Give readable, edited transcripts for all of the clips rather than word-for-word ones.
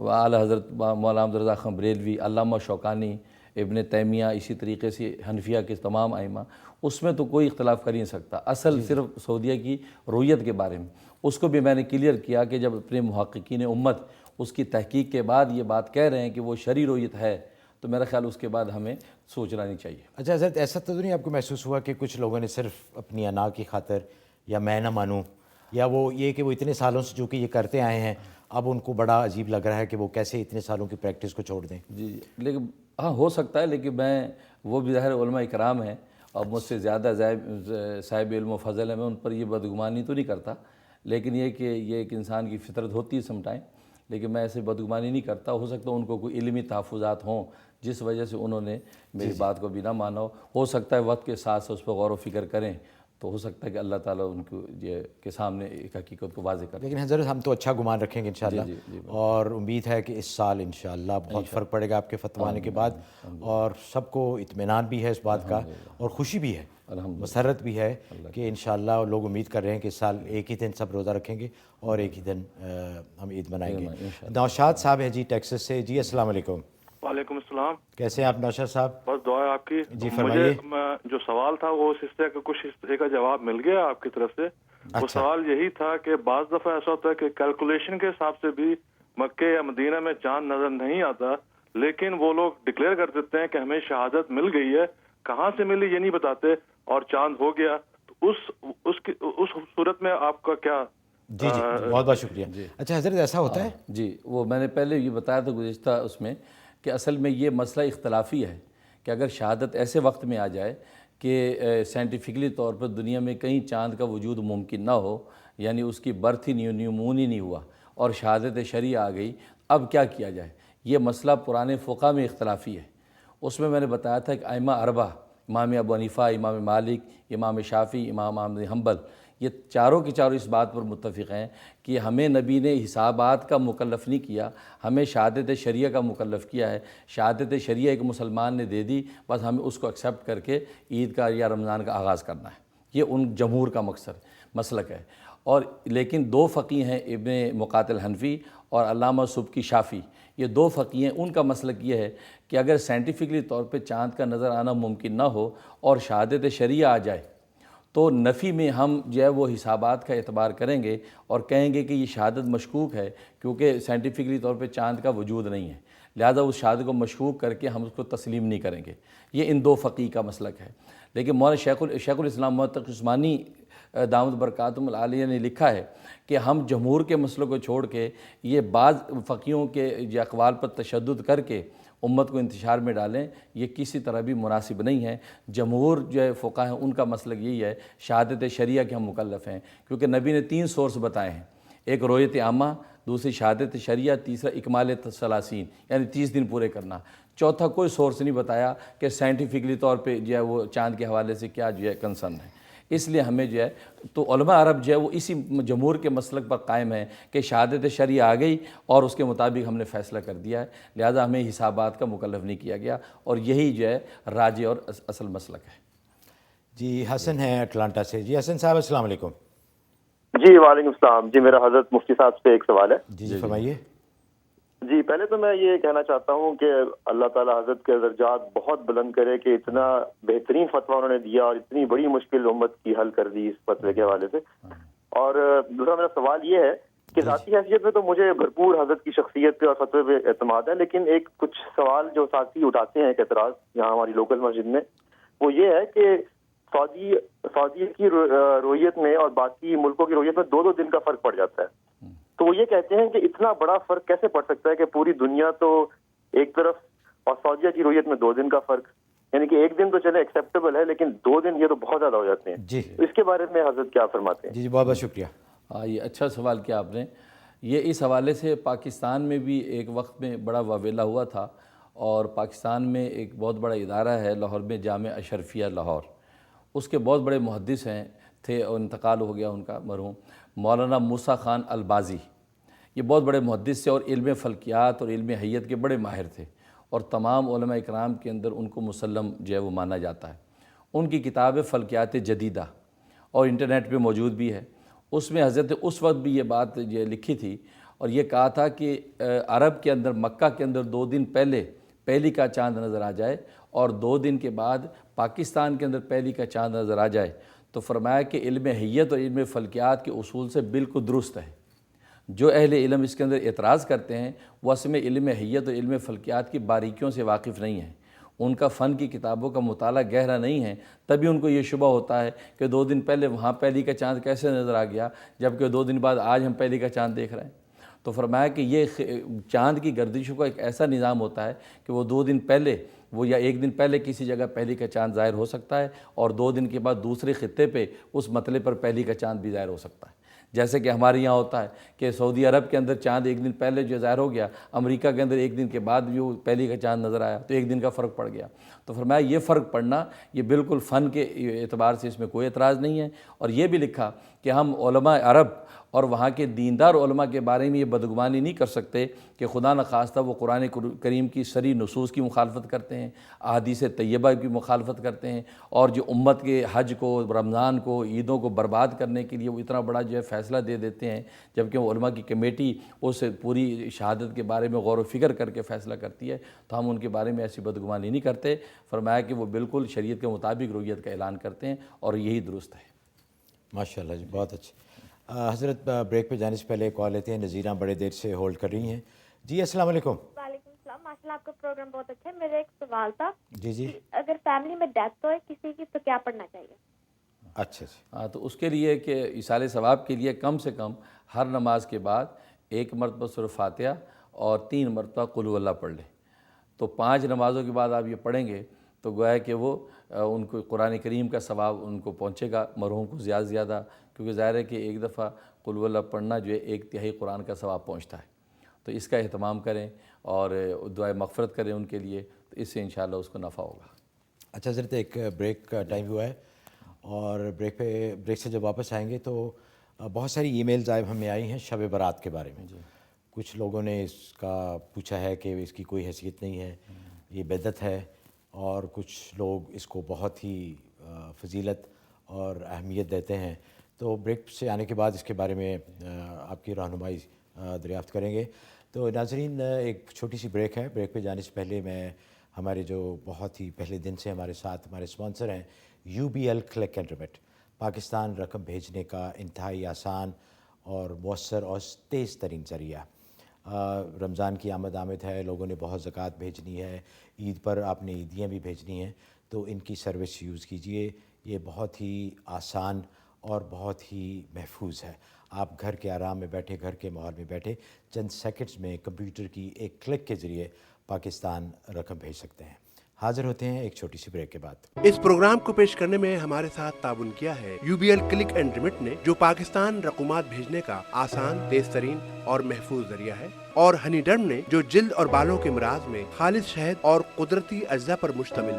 اعلیٰ حضرت مولانا عبد الرزاق خان بریلوی، علامہ شوکانی، ابن تیمیہ، اسی طریقے سے حنفیہ کے تمام ائمہ، اس میں تو کوئی اختلاف کر ہی نہیں سکتا. اصل صرف سعودیہ کی رویت کے بارے میں، اس کو بھی میں نے کلیئر کیا کہ جب اپنے محققین امت اس کی تحقیق کے بعد یہ بات کہہ رہے ہیں کہ وہ شرعی رویت ہے، تو میرا خیال اس کے بعد ہمیں سوچنا نہیں چاہیے. اچھا حضرت، ایسا تو نہیں آپ کو محسوس ہوا کہ کچھ لوگوں نے صرف اپنی انا کی خاطر یا میں نہ مانوں، یا وہ یہ کہ وہ اتنے سالوں سے چونکہ یہ کرتے آئے ہیں، اب ان کو بڑا عجیب لگ رہا ہے کہ وہ کیسے اتنے سالوں کی پریکٹس کو چھوڑ دیں؟ جی لیکن ہاں ہو سکتا ہے، لیکن میں وہ بھی ظاہر علماء اکرام ہیں اور مجھ سے زیادہ صاحب علم و فضل ہے، میں ان پر یہ بدگمانی تو نہیں کرتا، لیکن یہ کہ یہ ایک انسان کی فطرت ہوتی ہے سم ٹائم، لیکن میں ایسے بدگمانی نہیں کرتا. ہو سکتا ہے ان کو کوئی علمی تحفظات ہوں جس وجہ سے انہوں نے میری بات کو بھی نہ مانا ہو سکتا ہے وقت کے ساتھ اس پر غور و فکر کریں تو ہو سکتا ہے کہ اللہ تعالیٰ ان کو یہ کے سامنے ایک حقیقت کو واضح کرے. لیکن حضرت ہم تو اچھا گمان رکھیں گے انشاءاللہ، اور امید ہے کہ اس سال انشاءاللہ بہت فرق پڑے گا آپ کے فتویٰ آنے کے بعد، اور سب کو اطمینان بھی ہے اس بات کا اور خوشی بھی ہے، مسرت بھی ہے کہ انشاءاللہ لوگ امید کر رہے ہیں کہ اس سال ایک ہی دن سب روزہ رکھیں گے اور ایک ہی دن ہم عید منائیں گے. نوشاد صاحب ہیں جی ٹیکسس سے. جی السلام علیکم. وعلیکم السلام. کیسے ہیں آپ نوشاد صاحب؟ بس دعا ہے آپ کی. جی فرمائیے. مجھے جو سوال تھا وہ اس حصے کا کچھ حصے کا جواب مل گیا آپ کی طرف سے. وہ سوال یہی تھا کہ بعض دفعہ ایسا ہوتا ہے کہ کیلکولیشن کے حساب سے بھی مکے یا مدینہ میں چاند نظر نہیں آتا، لیکن وہ لوگ ڈکلیئر کر دیتے ہیں کہ ہمیں شہادت مل گئی ہے، کہاں سے ملی یہ نہیں بتاتے اور چاند ہو گیا. تو اس صورت میں آپ کا کیا؟ جی بہت بہت شکریہ. اچھا حضرت ایسا ہوتا ہے؟ جی وہ میں نے پہلے یہ بتایا تھا گزشتہ اس میں کہ اصل میں یہ مسئلہ اختلافی ہے کہ اگر شہادت ایسے وقت میں آ جائے کہ سائنٹیفکلی طور پر دنیا میں کہیں چاند کا وجود ممکن نہ ہو، یعنی اس کی برتھ ہی نہیں، نیومون ہی نہیں ہوا اور شہادت شرعی آ گئی، اب کیا کیا جائے؟ یہ مسئلہ پرانے فقہ میں اختلافی ہے. اس میں نے بتایا تھا کہ ائمہ اربعہ، امام ابو حنیفہ، امام مالک، امام شافعی، امام احمد حنبل، یہ چاروں کے چاروں اس بات پر متفق ہیں کہ ہمیں نبی نے حسابات کا مکلف نہیں کیا، ہمیں شہادت شریعہ کا مکلف کیا ہے. شہادت شریعہ ایک مسلمان نے دے دی، بس ہمیں اس کو ایکسیپٹ کر کے عید کا یا رمضان کا آغاز کرنا ہے. یہ ان جمہور کا مسلک ہے. اور لیکن دو فقی ہیں، ابن مقاتل حنفی اور علامہ سبکی شافعی، یہ دو فقی ہیں، ان کا مسلک یہ ہے کہ اگر سائنٹیفکلی طور پہ چاند کا نظر آنا ممکن نہ ہو اور شہادت شریعہ آ جائے تو نفی میں ہم جو ہے وہ حسابات کا اعتبار کریں گے اور کہیں گے کہ یہ شہادت مشکوک ہے کیونکہ سائنٹیفکلی طور پہ چاند کا وجود نہیں ہے، لہذا اس شہادت کو مشکوک کر کے ہم اس کو تسلیم نہیں کریں گے. یہ ان دو فقی کا مسلک ہے. لیکن مولانا شیخ الاسلام محمد تقی عثمانی دامت برکاتہم العالیہ نے لکھا ہے کہ ہم جمہور کے مسئلوں کو چھوڑ کے یہ بعض فقیوں کے اقوال پر تشدد کر کے امت کو انتشار میں ڈالیں، یہ کسی طرح بھی مناسب نہیں ہے. جمہور جو ہے فقہ ہیں ان کا مسلک یہی ہے شہادت شریعہ کے ہم مکلف ہیں، کیونکہ نبی نے 3 سورس بتائے ہیں، ایک رویت عامہ، دوسری شہادت شریعہ، تیسرا اکمال ثلاثین یعنی 30 دن پورے کرنا. چوتھا کوئی سورس نہیں بتایا کہ سائنٹیفکلی طور پہ جو ہے وہ چاند کے حوالے سے کیا جو ہے کنسرن ہے. اس لیے ہمیں جو ہے تو علماء عرب جو ہے وہ اسی جمہور کے مسلک پر قائم ہیں کہ شہادت شریعہ آ گئی اور اس کے مطابق ہم نے فیصلہ کر دیا ہے، لہذا ہمیں حسابات کا مکلف نہیں کیا گیا، اور یہی جو ہے راجع اور اصل مسلک ہے. جی حسن ہیں اٹلانٹا سے. جی حسن صاحب السلام علیکم. جی وعلیکم السلام. جی میرا حضرت مفتی صاحب سے ایک سوال ہے. جی فرمائیے. جی پہلے تو میں یہ کہنا چاہتا ہوں کہ اللہ تعالیٰ حضرت کے درجات بہت بلند کرے کہ اتنا بہترین فتویٰ انہوں نے دیا اور اتنی بڑی مشکل امت کی حل کر دی اس فتوے کے حوالے سے. اور دوسرا میرا سوال یہ ہے کہ ذاتی حیثیت میں تو مجھے بھرپور حضرت کی شخصیت پہ اور فتوے پہ اعتماد ہے، لیکن ایک کچھ سوال جو ساتھی اٹھاتے ہیں ایک اعتراض یہاں ہماری لوکل مسجد میں، وہ یہ ہے کہ سعودی کی رویت میں اور باقی ملکوں کی رویت میں 2 دن کا فرق پڑ جاتا ہے. تو وہ یہ کہتے ہیں کہ اتنا بڑا فرق کیسے پڑ سکتا ہے کہ پوری دنیا تو ایک طرف اور سعودیہ کی رویت میں 2 دن کا فرق، یعنی کہ ایک دن تو چلے ایکسیپٹیبل ہے لیکن 2 دن یہ تو بہت زیادہ ہو جاتے ہیں. جی اس کے بارے میں حضرت کیا فرماتے ہیں؟ جی بہت بہت شکریہ. یہ اچھا سوال کیا آپ نے. یہ اس حوالے سے پاکستان میں بھی ایک وقت میں بڑا واویلا ہوا تھا، اور پاکستان میں ایک بہت بڑا ادارہ ہے لاہور میں، جامعہ اشرفیہ لاہور، اس کے بہت بڑے محدث تھے اور انتقال ہو گیا ان کا مرحوم مولانا موسیٰ خان البازی. یہ بہت بڑے محدث تھے اور علم فلکیات اور علم حیت کے بڑے ماہر تھے، اور تمام علماء اکرام کے اندر ان کو مسلم جو ہے وہ مانا جاتا ہے. ان کی کتاب فلکیات جدیدہ اور انٹرنیٹ پہ موجود بھی ہے. اس میں حضرت اس وقت بھی یہ بات یہ لکھی تھی، اور یہ کہا تھا کہ عرب کے اندر مکہ کے اندر 2 دن پہلے پہلی کا چاند نظر آ جائے اور 2 دن کے بعد پاکستان کے اندر پہلی کا چاند نظر آ جائے تو فرمایا کہ علم حیت اور علم فلکیات کے اصول سے بالکل درست ہے۔ جو اہل علم اس کے اندر اعتراض کرتے ہیں وہ اصل میں علم حیت اور علم فلکیات کی باریکیوں سے واقف نہیں ہیں، ان کا فن کی کتابوں کا مطالعہ گہرا نہیں ہے، تبھی ان کو یہ شبہ ہوتا ہے کہ 2 دن پہلے وہاں پہلی کا چاند کیسے نظر آ گیا جبکہ 2 دن بعد آج ہم پہلی کا چاند دیکھ رہے ہیں۔ تو فرمایا کہ یہ چاند کی گردشوں کا ایک ایسا نظام ہوتا ہے کہ وہ 2 دن پہلے وہ یا 1 دن پہلے کسی جگہ پہلی کا چاند ظاہر ہو سکتا ہے اور 2 دن کے بعد دوسرے خطے پہ اس مطلع پر پہلی کا چاند بھی ظاہر ہو سکتا ہے۔ جیسے کہ ہمارے یہاں ہوتا ہے کہ سعودی عرب کے اندر چاند 1 دن پہلے جو ظاہر ہو گیا، امریکہ کے اندر 1 دن کے بعد جو پہلی کا چاند نظر آیا تو 1 دن کا فرق پڑ گیا۔ تو فرمایا یہ فرق پڑنا یہ بالکل فن کے اعتبار سے اس میں کوئی اعتراض نہیں ہے، اور یہ بھی لکھا کہ ہم علماء عرب اور وہاں کے دیندار علماء کے بارے میں یہ بدگمانی نہیں کر سکتے کہ خدا نخواستہ وہ قرآن کریم کی صریح نصوص کی مخالفت کرتے ہیں، احادیث طیبہ کی مخالفت کرتے ہیں، اور جو امت کے حج کو، رمضان کو، عیدوں کو برباد کرنے کے لیے وہ اتنا بڑا جو ہے فیصلہ دے دیتے ہیں، جبکہ وہ علماء کی کمیٹی اس پوری شہادت کے بارے میں غور و فکر کر کے فیصلہ کرتی ہے، تو ہم ان کے بارے میں ایسی بدگمانی نہیں کرتے۔ فرمایا کہ وہ بالکل شریعت کے مطابق رویت کا اعلان کرتے ہیں اور یہی درست ہے۔ ماشاءاللہ جی، بہت اچھے۔ حضرت بریک پہ جانے سے پہلے ایک کال لیتے ہیں، نذیرہ بڑے دیر سے ہولڈ کر رہی ہیں۔ جی السلام علیکم۔ وعلیکم السلام، ماشاءاللہ آپ کا پروگرام بہت اچھا ہے۔ میرا ایک سوال تھا جی جی، کہ اگر فیملی میں ڈیتھ ہوئے کسی کی تو کیا پڑھنا چاہیے؟ اچھا جی، ہاں، تو اس کے لیے کہ ایصال ثواب کے لیے کم سے کم ہر نماز کے بعد 1 مرتبہ سورہ فاتحہ اور 3 مرتبہ قل هو اللہ پڑھ لیں۔ تو 5 نمازوں کے بعد آپ یہ پڑھیں گے تو گویا کہ وہ ان کو قرآن کریم کا ثواب ان کو پہنچے گا، مرحوم کو زیادہ سے زیادہ، کیونکہ ظاہر ہے کہ ایک دفعہ قل هو اللہ پڑھنا جو ہے 1/3 قرآن کا ثواب پہنچتا ہے۔ تو اس کا اہتمام کریں اور دعائے مغفرت کریں ان کے لیے، تو اس سے انشاءاللہ اس کو نفع ہوگا۔ اچھا حضرت، ایک بریک کا ٹائم ہوا ہے اور بریک سے جب واپس آئیں گے تو بہت ساری ای میلز ہمیں آئی ہیں شب برات کے بارے میں۔ کچھ لوگوں نے اس کا پوچھا ہے کہ اس کی کوئی حیثیت نہیں ہے، یہ بدعت ہے، اور کچھ لوگ اس کو بہت ہی فضیلت اور اہمیت دیتے ہیں۔ تو بریک سے آنے کے بعد اس کے بارے میں آپ کی رہنمائی دریافت کریں گے۔ تو ناظرین، ایک چھوٹی سی بریک ہے۔ بریک پہ جانے سے پہلے میں ہمارے جو بہت ہی پہلے دن سے ہمارے ساتھ ہمارے اسپانسر ہیں UBL click and remit, Pakistan رقم بھیجنے کا انتہائی آسان اور مؤثر اور تیز ترین ذریعہ۔ رمضان کی آمد ہے، لوگوں نے بہت زکوٰۃ بھیجنی ہے، عید پر آپ نے عیدیاں بھی بھیجنی ہیں، تو ان کی سروس یوز کیجئے۔ یہ بہت ہی آسان اور بہت ہی محفوظ ہے۔ آپ گھر کے آرام میں بیٹھے، گھر کے ماحول میں بیٹھے چند سیکنڈز میں کمپیوٹر کی ایک کلک کے ذریعے پاکستان رقم بھیج سکتے ہیں۔ حاضر ہوتے ہیں ایک چھوٹی سی بریک کے بعد۔ اس پروگرام کو پیش کرنے میں ہمارے ساتھ تعاون کیا ہے UBL کلک اینڈ ریمٹ نے، جو پاکستان رقومات بھیجنے کا آسان، تیز ترین اور محفوظ ذریعہ ہے، اور ہنی ڈرم نے، جو جلد اور بالوں کے امراض میں خالص شہد اور قدرتی اجزاء پر مشتمل۔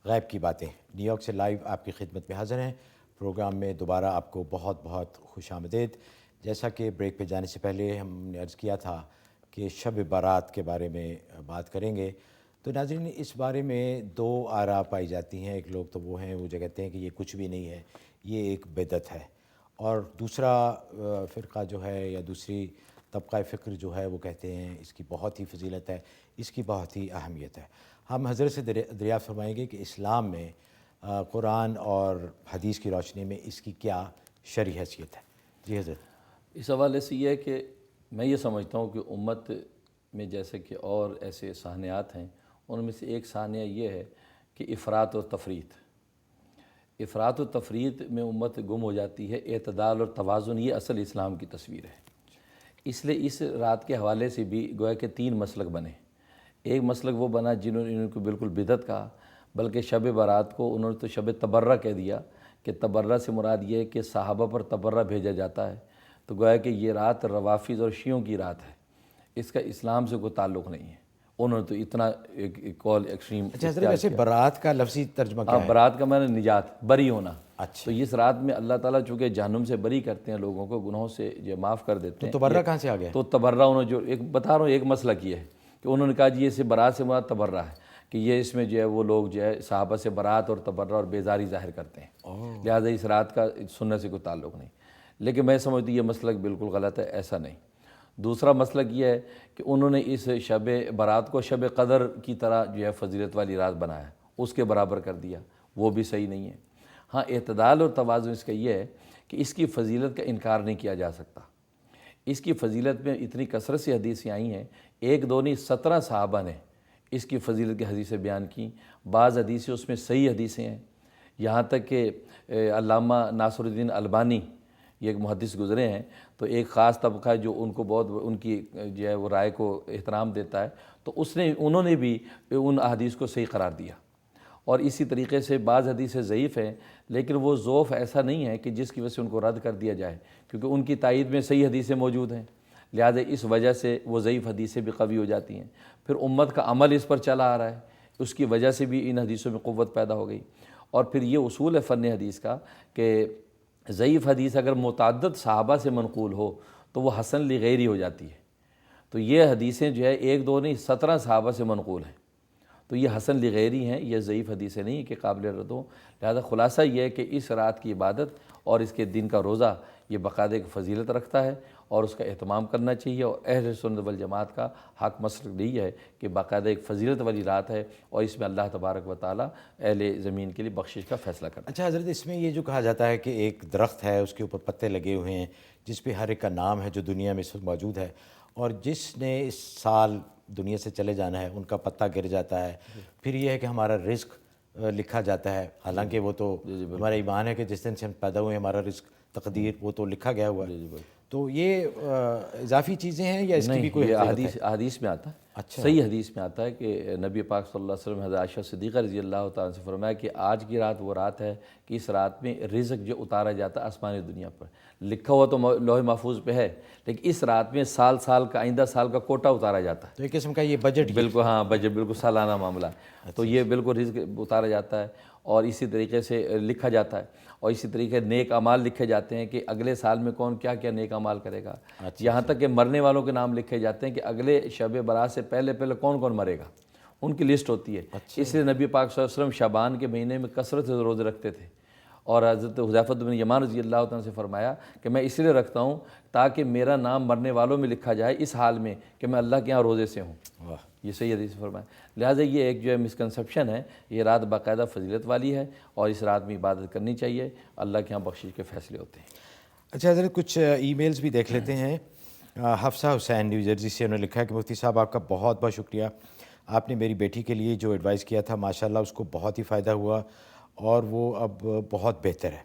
غیب کی باتیں نیو یارک سے لائیو آپ کی خدمت میں حاضر ہیں۔ پروگرام میں دوبارہ آپ کو بہت بہت خوش آمدید۔ جیسا کہ بریک پہ جانے سے پہلے ہم نے عرض کیا تھا کہ شب برات کے بارے میں بات کریں گے، تو ناظرین اس بارے میں 2 آراء پائی جاتی ہیں۔ ایک لوگ تو وہ ہیں وہ جو کہتے ہیں کہ یہ کچھ بھی نہیں ہے، یہ ایک بدعت ہے، اور دوسرا فرقہ جو ہے یا دوسری طبقہ فکر جو ہے وہ کہتے ہیں اس کی بہت ہی فضیلت ہے، اس کی بہت ہی اہمیت ہے۔ ہم حضرت سے دریافت فرمائیں گے کہ اسلام میں قرآن اور حدیث کی روشنی میں اس کی کیا شرعی حیثیت ہے۔ جی حضرت۔ اس حوالے سے یہ ہے کہ میں یہ سمجھتا ہوں کہ امت میں جیسے کہ اور ایسے سانحات ہیں، ان میں سے ایک سانحہ یہ ہے کہ افراط و تفریط۔ افراط و تفریط میں امت گم ہو جاتی ہے۔ اعتدال اور توازن یہ اصل اسلام کی تصویر ہے۔ اس لیے اس رات کے حوالے سے بھی گویا کہ 3 مسلک بنے۔ ایک مسلک وہ بنا جنہوں نے ان کو بالکل بدعت کہا، بلکہ شب برات کو انہوں نے تو شب تبرہ کہہ دیا کہ تبرہ سے مراد یہ ہے کہ صحابہ پر تبرہ بھیجا جاتا ہے، تو گویا کہ یہ رات روافض اور شیعوں کی رات ہے، اس کا اسلام سے کوئی تعلق نہیں ہے۔ انہوں نے تو اتنا ایک کال ایکسٹریم۔ اچھا حضرت، ویسے برات کا لفظی ترجمہ کیا ہے؟ برات کا معنی نجات، بری ہونا۔ اچھا، تو اس رات میں اللہ تعالیٰ چونکہ جہنم سے بری کرتے ہیں، لوگوں کو گناہوں سے یہ معاف کر دیتے ہیں۔ تو تبرہ کہاں سے آ گیا؟ تو تبرہ انہوں نے جو ایک بتا رہا ہوں، ایک مسئلہ کیا ہے کہ انہوں نے کہا جی اسے برات سے مراد تبرہ ہے، کہ یہ اس میں جو ہے وہ لوگ جو ہے صحابہ سے برات اور تبرہ اور بیزاری ظاہر کرتے ہیں، لہٰذا اس رات کا سنت سے کوئی تعلق نہیں۔ لیکن میں سمجھتی ہوں یہ مسلک بالکل غلط ہے، ایسا نہیں۔ دوسرا مسلک یہ ہے کہ انہوں نے اس شب برات کو شب قدر کی طرح جو ہے فضیلت والی رات بنایا، اس کے برابر کر دیا، وہ بھی صحیح نہیں ہے۔ ہاں اعتدال اور توازن اس کا یہ ہے کہ اس کی فضیلت کا انکار نہیں کیا جا سکتا۔ اس کی فضیلت میں اتنی کثرت سے حدیثیں آئی ہیں، ایک دو نہیں 17 صحابہ نے اس کی فضیلت کی حدیثیں بیان کی، بعض حدیثیں اس میں صحیح حدیثیں ہیں، یہاں تک کہ علامہ ناصر الدین البانی یہ ایک محدث گزرے ہیں، تو ایک خاص طبقہ ہے جو ان کو بہت ان کی جو ہے وہ رائے کو احترام دیتا ہے، تو انہوں نے بھی ان احادیث کو صحیح قرار دیا۔ اور اسی طریقے سے بعض حدیثیں ضعیف ہیں، لیکن وہ ضعف ایسا نہیں ہے کہ جس کی وجہ سے ان کو رد کر دیا جائے، کیونکہ ان کی تائید میں صحیح حدیثیں موجود ہیں، لہذا اس وجہ سے وہ ضعیف حدیثیں بھی قوی ہو جاتی ہیں۔ پھر امت کا عمل اس پر چلا آ رہا ہے، اس کی وجہ سے بھی ان حدیثوں میں قوت پیدا ہو گئی۔ اور پھر یہ اصول ہے فن حدیث کا کہ ضعیف حدیث اگر متعدد صحابہ سے منقول ہو تو وہ حسن لغیری ہو جاتی ہے، تو یہ حدیثیں جو ہے ایک دو نہیں 17 صحابہ سے منقول ہیں، تو یہ حسن لغیری ہیں، یہ ضعیف حدیثیں نہیں کہ قابل رد ہوں۔ لہذا خلاصہ یہ ہے کہ اس رات کی عبادت اور اس کے دن کا روزہ یہ باقاعدہ ایک فضیلت رکھتا ہے اور اس کا اہتمام کرنا چاہیے، اور اہل سنت والجماعت کا حق مسلک یہی ہے کہ باقاعدہ ایک فضیلت والی رات ہے اور اس میں اللہ تبارک و تعالیٰ اہل زمین کے لیے بخشش کا فیصلہ کرتا ہے۔ اچھا حضرت، اس میں یہ جو کہا جاتا ہے کہ ایک درخت ہے، اس کے اوپر پتے لگے ہوئے ہیں جس پہ ہر ایک کا نام ہے جو دنیا میں اس وقت موجود ہے، اور جس نے اس سال دنیا سے چلے جانا ہے ان کا پتا گر جاتا ہے، پھر یہ ہے کہ ہمارا رزق لکھا جاتا ہے، حالانکہ وہ تو ہمارا ایمان ہے کہ جس دن سے ہم پیدا ہوئے ہمارا رزق تقدیر وہ تو لکھا گیا ہوا ہے، تو یہ اضافی چیزیں ہیں یا اس کی بھی کوئی حدیث میں آتا ہے؟ اچھا، صحیح حدیث میں آتا ہے کہ نبی پاک صلی اللہ علیہ وسلم حضرت عائشہ صدیقہ رضی اللہ تعالیٰ سے فرمایا کہ آج کی رات وہ رات ہے کہ اس رات میں رزق جو اتارا جاتا ہے آسمانی دنیا پر، لکھا ہوا تو لوح محفوظ پہ ہے، لیکن اس رات میں سال کا آئندہ سال کا کوٹا اتارا جاتا ہے، تو ایک قسم کا یہ بجٹ بالکل، ہاں بجٹ بالکل سالانہ معاملہ ہے، تو یہ بالکل رزق اتارا جاتا ہے اور اسی طریقے سے لکھا جاتا ہے، اور اسی طریقے نیک اعمال لکھے جاتے ہیں کہ اگلے سال میں کون کیا کیا نیک اعمال کرے گا، یہاں تک کہ مرنے والوں کے نام لکھے جاتے ہیں کہ اگلے شب برات سے پہلے کون کون مرے گا، ان کی لسٹ ہوتی ہے۔ اس لیے نبی پاک صلی اللہ علیہ وسلم شعبان کے مہینے میں کثرت سے روزے رکھتے تھے، اور حضرت حذیفہ بن یمان رضی اللہ تعالیٰ سے فرمایا کہ میں اس لیے رکھتا ہوں تاکہ میرا نام مرنے والوں میں لکھا جائے اس حال میں کہ میں اللہ کے ہاں روزے سے ہوں، یہ صحیح حدیث فرمایا۔ لہٰذا یہ ایک جو ہے مسکنسیپشن ہے، یہ رات باقاعدہ فضیلت والی ہے اور اس رات میں عبادت کرنی چاہیے، اللہ کے ہاں بخشش کے فیصلے ہوتے ہیں۔ اچھا حضرت، کچھ ای میلز بھی دیکھ لیتے ہیں۔ حفصہ حسین نیو جرسی سے انہوں نے لکھا ہے کہ مفتی صاحب آپ کا بہت بہت شکریہ، آپ نے میری بیٹی کے لیے جو ایڈوائز کیا تھا ماشاءاللہ اس کو بہت ہی فائدہ ہوا اور وہ اب بہت بہتر ہے۔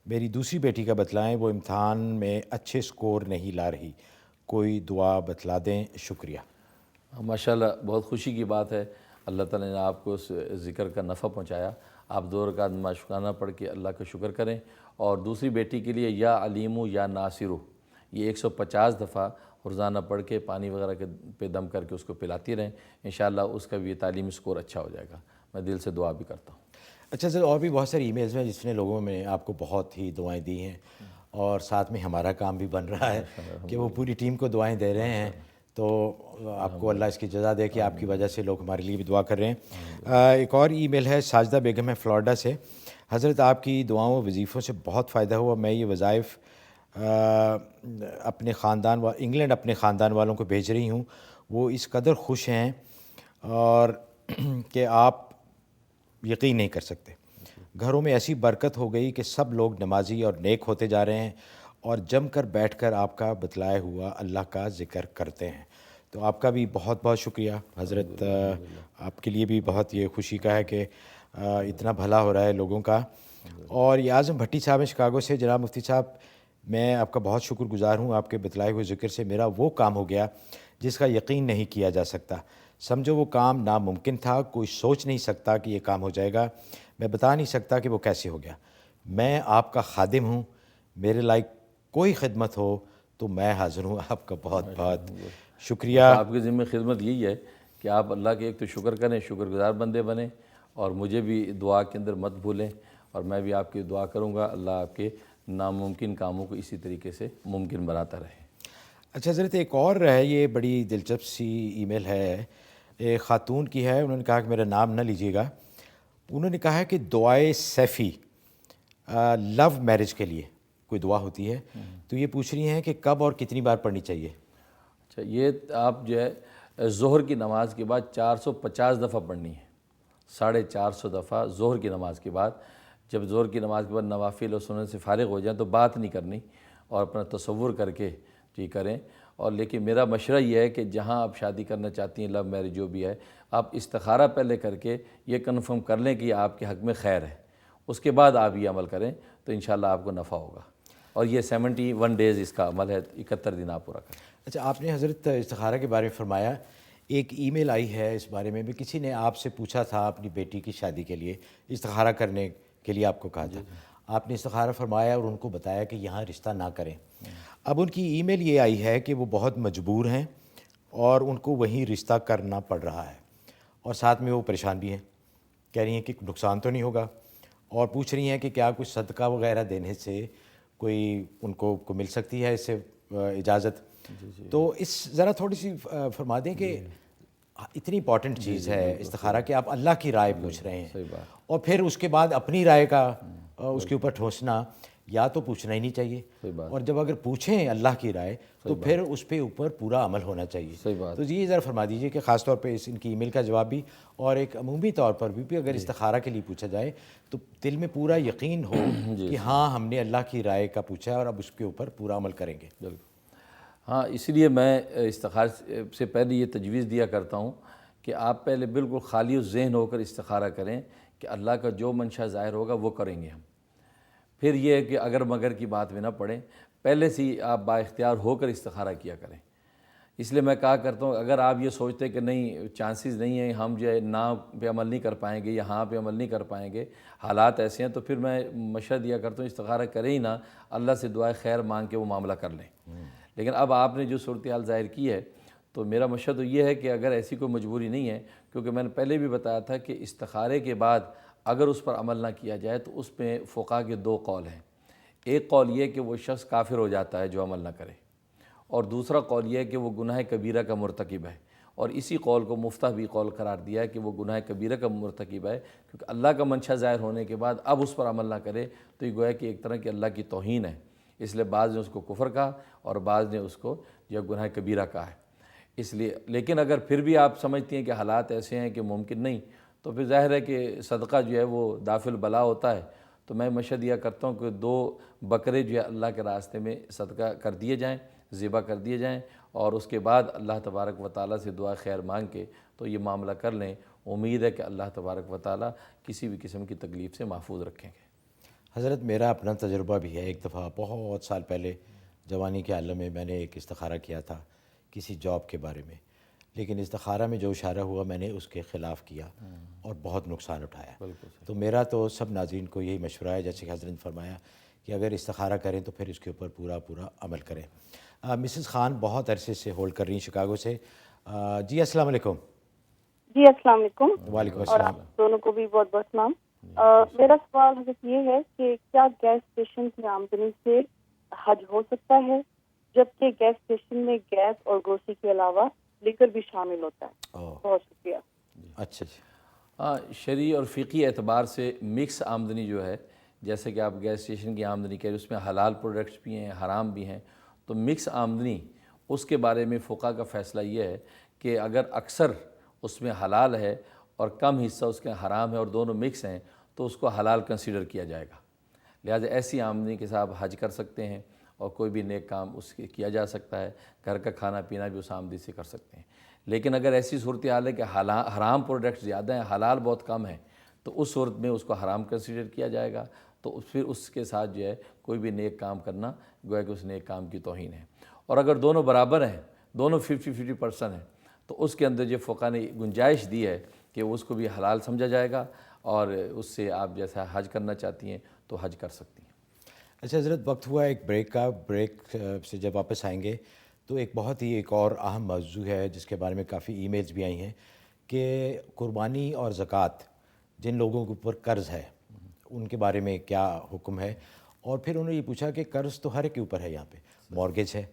میری دوسری بیٹی کا بتلائیں، وہ امتحان میں اچھے سکور نہیں لا رہی، کوئی دعا بتلا دیں، شکریہ۔ ماشاءاللہ بہت خوشی کی بات ہے، اللہ تعالیٰ نے آپ کو اس ذکر کا نفع پہنچایا، آپ 2 رکعت معشوقانہ پڑھ کے اللہ کا شکر کریں، اور دوسری بیٹی کے لیے یا علیمو یا ناصرو یہ 150 دفعہ روزانہ پڑھ کے پانی وغیرہ کے پہ دم کر کے اس کو پلاتی رہیں، انشاءاللہ اس کا بھی تعلیمی سکور اچھا ہو جائے گا، میں دل سے دعا بھی کرتا ہوں۔ اچھا سر، اور بھی بہت ساری ای میلز ہیں جس نے لوگوں میں آپ کو بہت ہی دعائیں دی ہیں، اور ساتھ میں ہمارا کام بھی بن رہا ہے کہ وہ پوری ٹیم کو دعائیں دے رہے ہیں، تو آپ کو اللہ اس کی جزا دے کہ آپ کی وجہ سے لوگ ہمارے لیے بھی دعا کر رہے ہیں۔ ایک اور ای میل ہے ساجدہ بیگم ہے فلوریڈا سے، حضرت آپ کی دعاؤں و وظیفوں سے بہت فائدہ ہوا، میں یہ وظائف اپنے خاندان انگلینڈ اپنے خاندان والوں کو بھیج رہی ہوں، وہ اس قدر خوش ہیں اور کہ آپ یقین نہیں کر سکتے، گھروں میں ایسی برکت ہو گئی کہ سب لوگ نمازی اور نیک ہوتے جا رہے ہیں اور جم کر بیٹھ کر آپ کا بتلایا ہوا اللہ کا ذکر کرتے ہیں۔ تو آپ کا بھی بہت بہت شکریہ حضرت، آپ کے لیے بھی بہت یہ خوشی کا ہے کہ اتنا بھلا ہو رہا ہے لوگوں کا۔ اور یہ اعظم بھٹی صاحب ہیں شکاگو سے، جناب مفتی صاحب میں آپ کا بہت شکر گزار ہوں، آپ کے بتلائے ہوئے ذکر سے میرا وہ کام ہو گیا جس کا یقین نہیں کیا جا سکتا، سمجھو وہ کام ناممکن تھا، کوئی سوچ نہیں سکتا کہ یہ کام ہو جائے گا، میں بتا نہیں سکتا کہ وہ کیسے ہو گیا، میں آپ کا خادم ہوں، میرے لائق کوئی خدمت ہو تو میں حاضر ہوں، آپ کا بہت بہت شکریہ۔ آپ کی ذمہ خدمت یہی ہے کہ آپ اللہ کے ایک تو شکر کریں، شکر گزار بندے بنیں، اور مجھے بھی دعا کے اندر مت بھولیں، اور میں بھی آپ کی دعا کروں گا اللہ آپ کے ناممکن کاموں کو اسی طریقے سے ممکن بناتا رہے۔ اچھا حضرت، ایک اور ہے، یہ بڑی دلچسپ سی ای میل ہے، ایک خاتون کی ہے, انہوں نے کہا کہ میرا نام نہ لیجیے گا. انہوں نے کہا ہے کہ دعائے سیفی لو میرج کے لیے کوئی دعا ہوتی ہے, تو یہ پوچھ رہی ہیں کہ کب اور کتنی بار پڑھنی چاہیے. اچھا, یہ آپ جو ہے ظہر کی نماز کے بعد 450 دفعہ پڑھنی ہے, 450 دفعہ ظہر کی نماز کے بعد. جب ظہر کی نماز کے بعد نوافل اور سنن سے فارغ ہو جائیں تو بات نہیں کرنی اور اپنا تصور کر کے جی کریں. اور لیکن میرا مشورہ یہ ہے کہ جہاں آپ شادی کرنا چاہتی ہیں, لو میرج جو بھی ہے, آپ استخارہ پہلے کر کے یہ کنفرم کر لیں کہ یہ آپ کے حق میں خیر ہے, اس کے بعد آپ یہ عمل کریں تو انشاءاللہ آپ کو نفع ہوگا. اور یہ 71 ڈیز اس کا عمل ہے, 71 دن آپ پورا کریں. اچھا, آپ نے حضرت استخارہ کے بارے میں فرمایا, ایک ای میل آئی ہے اس بارے میں بھی, کسی نے آپ سے پوچھا تھا اپنی بیٹی کی شادی کے لیے استخارہ کرنے کے لیے آپ کو کہا تھا, آپ نے استخارہ فرمایا اور ان کو بتایا کہ یہاں رشتہ نہ کریں. اب ان کی ای میل یہ آئی ہے کہ وہ بہت مجبور ہیں اور ان کو وہیں رشتہ کرنا پڑ رہا ہے, اور ساتھ میں وہ پریشان بھی ہیں, کہہ رہی ہیں کہ نقصان تو نہیں ہوگا, اور پوچھ رہی ہیں کہ کیا کچھ صدقہ وغیرہ دینے سے کوئی ان کو مل سکتی ہے اس سے اجازت. تو اس ذرا تھوڑی سی فرما دیں کہ اتنی امپورٹنٹ چیز ہے استخارہ کہ آپ اللہ کی رائے پوچھ رہے ہیں, اور پھر اس کے بعد اپنی رائے کا اس کے اوپر ٹھوسنا یا تو پوچھنا ہی نہیں چاہیے, اور جب اگر پوچھیں اللہ کی رائے تو پھر اس پہ اوپر پورا عمل ہونا چاہیے. تو یہ ذرا فرما دیجئے کہ خاص طور پہ ان کی ای میل کا جواب بھی, اور ایک عمومی طور پر بھی اگر استخارہ کے لیے پوچھا جائے تو دل میں پورا یقین ہو کہ ہاں ہم نے اللہ کی رائے کا پوچھا ہے اور اب اس کے اوپر پورا عمل کریں گے. بالکل, ہاں, اس لیے میں استخارہ سے پہلے یہ تجویز دیا کرتا ہوں کہ آپ پہلے بالکل خالی ذہن ہو کر استخارہ کریں کہ اللہ کا جو منشا ظاہر ہوگا وہ کریں گے ہم. پھر یہ ہے کہ اگر مگر کی بات میں نہ پڑیں, پہلے سے ہی آپ با اختیار ہو کر استخارہ کیا کریں. اس لیے میں کہا کرتا ہوں اگر آپ یہ سوچتے کہ نہیں چانسز نہیں ہیں, ہم جو ہے نا پہ عمل نہیں کر پائیں گے یا ہاں پہ عمل نہیں کر پائیں گے, حالات ایسے ہیں, تو پھر میں مشورہ دیا کرتا ہوں استخارہ کریں ہی نہ, اللہ سے دعائے خیر مانگ کے وہ معاملہ کر لیں. لیکن اب آپ نے جو صورتحال ظاہر کی ہے تو میرا مشورہ تو یہ ہے کہ اگر ایسی کوئی مجبوری نہیں ہے, کیونکہ میں نے پہلے بھی بتایا تھا کہ استخارے کے بعد اگر اس پر عمل نہ کیا جائے تو اس میں فقہا کے 2 قول ہیں. ایک قول یہ کہ وہ شخص کافر ہو جاتا ہے جو عمل نہ کرے, اور دوسرا قول یہ ہے کہ وہ گناہ کبیرہ کا مرتکب ہے, اور اسی قول کو مفتح بھی قول قرار دیا ہے کہ وہ گناہ کبیرہ کا مرتکب ہے, کیونکہ اللہ کا منشا ظاہر ہونے کے بعد اب اس پر عمل نہ کرے تو یہ گویا کہ ایک طرح کی اللہ کی توہین ہے. اس لیے بعض نے اس کو کفر کہا اور بعض نے اس کو یہ گناہ کبیرہ کہا ہے. اس لیے لیکن اگر پھر بھی آپ سمجھتی ہیں کہ حالات ایسے ہیں کہ ممکن نہیں, تو پھر ظاہر ہے کہ صدقہ جو ہے وہ دافع البلا ہوتا ہے. تو میں مشورہ دیا کرتا ہوں کہ 2 بکرے جو ہے اللہ کے راستے میں صدقہ کر دیے جائیں, ذبح کر دیے جائیں, اور اس کے بعد اللہ تبارک و تعالیٰ سے دعا خیر مانگ کے تو یہ معاملہ کر لیں. امید ہے کہ اللہ تبارک و تعالیٰ کسی بھی قسم کی تکلیف سے محفوظ رکھیں گے. حضرت میرا اپنا تجربہ بھی ہے, ایک دفعہ بہت سال پہلے جوانی کے عالم میں میں نے ایک استخارہ کیا تھا کسی جاب کے بارے میں, لیکن استخارہ میں جو اشارہ ہوا میں نے اس کے خلاف کیا اور بہت نقصان اٹھایا. تو میرا تو سب ناظرین کو یہی مشورہ ہے جیسے کہ حضرت نے فرمایا کہ اگر استخارہ کریں تو پھر اس کے اوپر پورا عمل کریں. مسز خان بہت عرصے سے ہولڈ کر رہی ہیں شکاگو سے. جی السلام علیکم. جی السلام علیکم. وعلیکم اور السلام. آپ دونوں کو بھی بہت بہت سلام. میرا سوال حضرت یہ ہے کہ کیا گیس اسٹیشن کی آمدنی سے حج ہو سکتا ہے, جبکہ گیس اسٹیشن میں گیس اور گروسری کے علاوہ لیکر بھی شامل ہوتا ہے؟ بہت شکریہ. اچھا جی. ہاں, شرعی اور فقہی اعتبار سے مکس آمدنی جو ہے, جیسے کہ آپ گیس اسٹیشن کی آمدنی کہہ رہے ہیں, اس میں حلال پروڈکٹس بھی ہیں حرام بھی ہیں. تو مکس آمدنی اس کے بارے میں فقہا کا فیصلہ یہ ہے کہ اگر اکثر اس میں حلال ہے اور کم حصہ اس کے حرام ہے اور دونوں مکس ہیں تو اس کو حلال کنسیڈر کیا جائے گا. لہٰذا ایسی آمدنی کے ساتھ حج کر سکتے ہیں اور کوئی بھی نیک کام اس کے کیا جا سکتا ہے, گھر کا کھانا پینا بھی اس آمدنی سے کر سکتے ہیں. لیکن اگر ایسی صورتحال ہے کہ حرام پروڈکٹ زیادہ ہیں, حلال بہت کم ہیں, تو اس صورت میں اس کو حرام کنسیڈر کیا جائے گا. تو پھر اس کے ساتھ جو ہے کوئی بھی نیک کام کرنا گویا کہ اس نیک کام کی توہین ہے. اور اگر دونوں برابر ہیں, دونوں 50-50% ہیں, تو اس کے اندر جو فقہا نے گنجائش دی ہے کہ اس کو بھی حلال سمجھا جائے گا اور اس سے آپ جیسا حج کرنا چاہتی ہیں تو حج کر سکتی ہیں. اچھا حضرت, وقت ہوا ایک بریک کا. بریک سے جب واپس آئیں گے تو ایک بہت ہی ایک اور اہم موضوع ہے جس کے بارے میں کافی ای میلز بھی آئی ہیں کہ قربانی اور زکوٰۃ جن لوگوں کے اوپر قرض ہے ان کے بارے میں کیا حکم ہے. اور پھر انہوں نے یہ پوچھا کہ قرض تو ہر ایک کے اوپر ہے, یہاں پہ مورگیج ہے,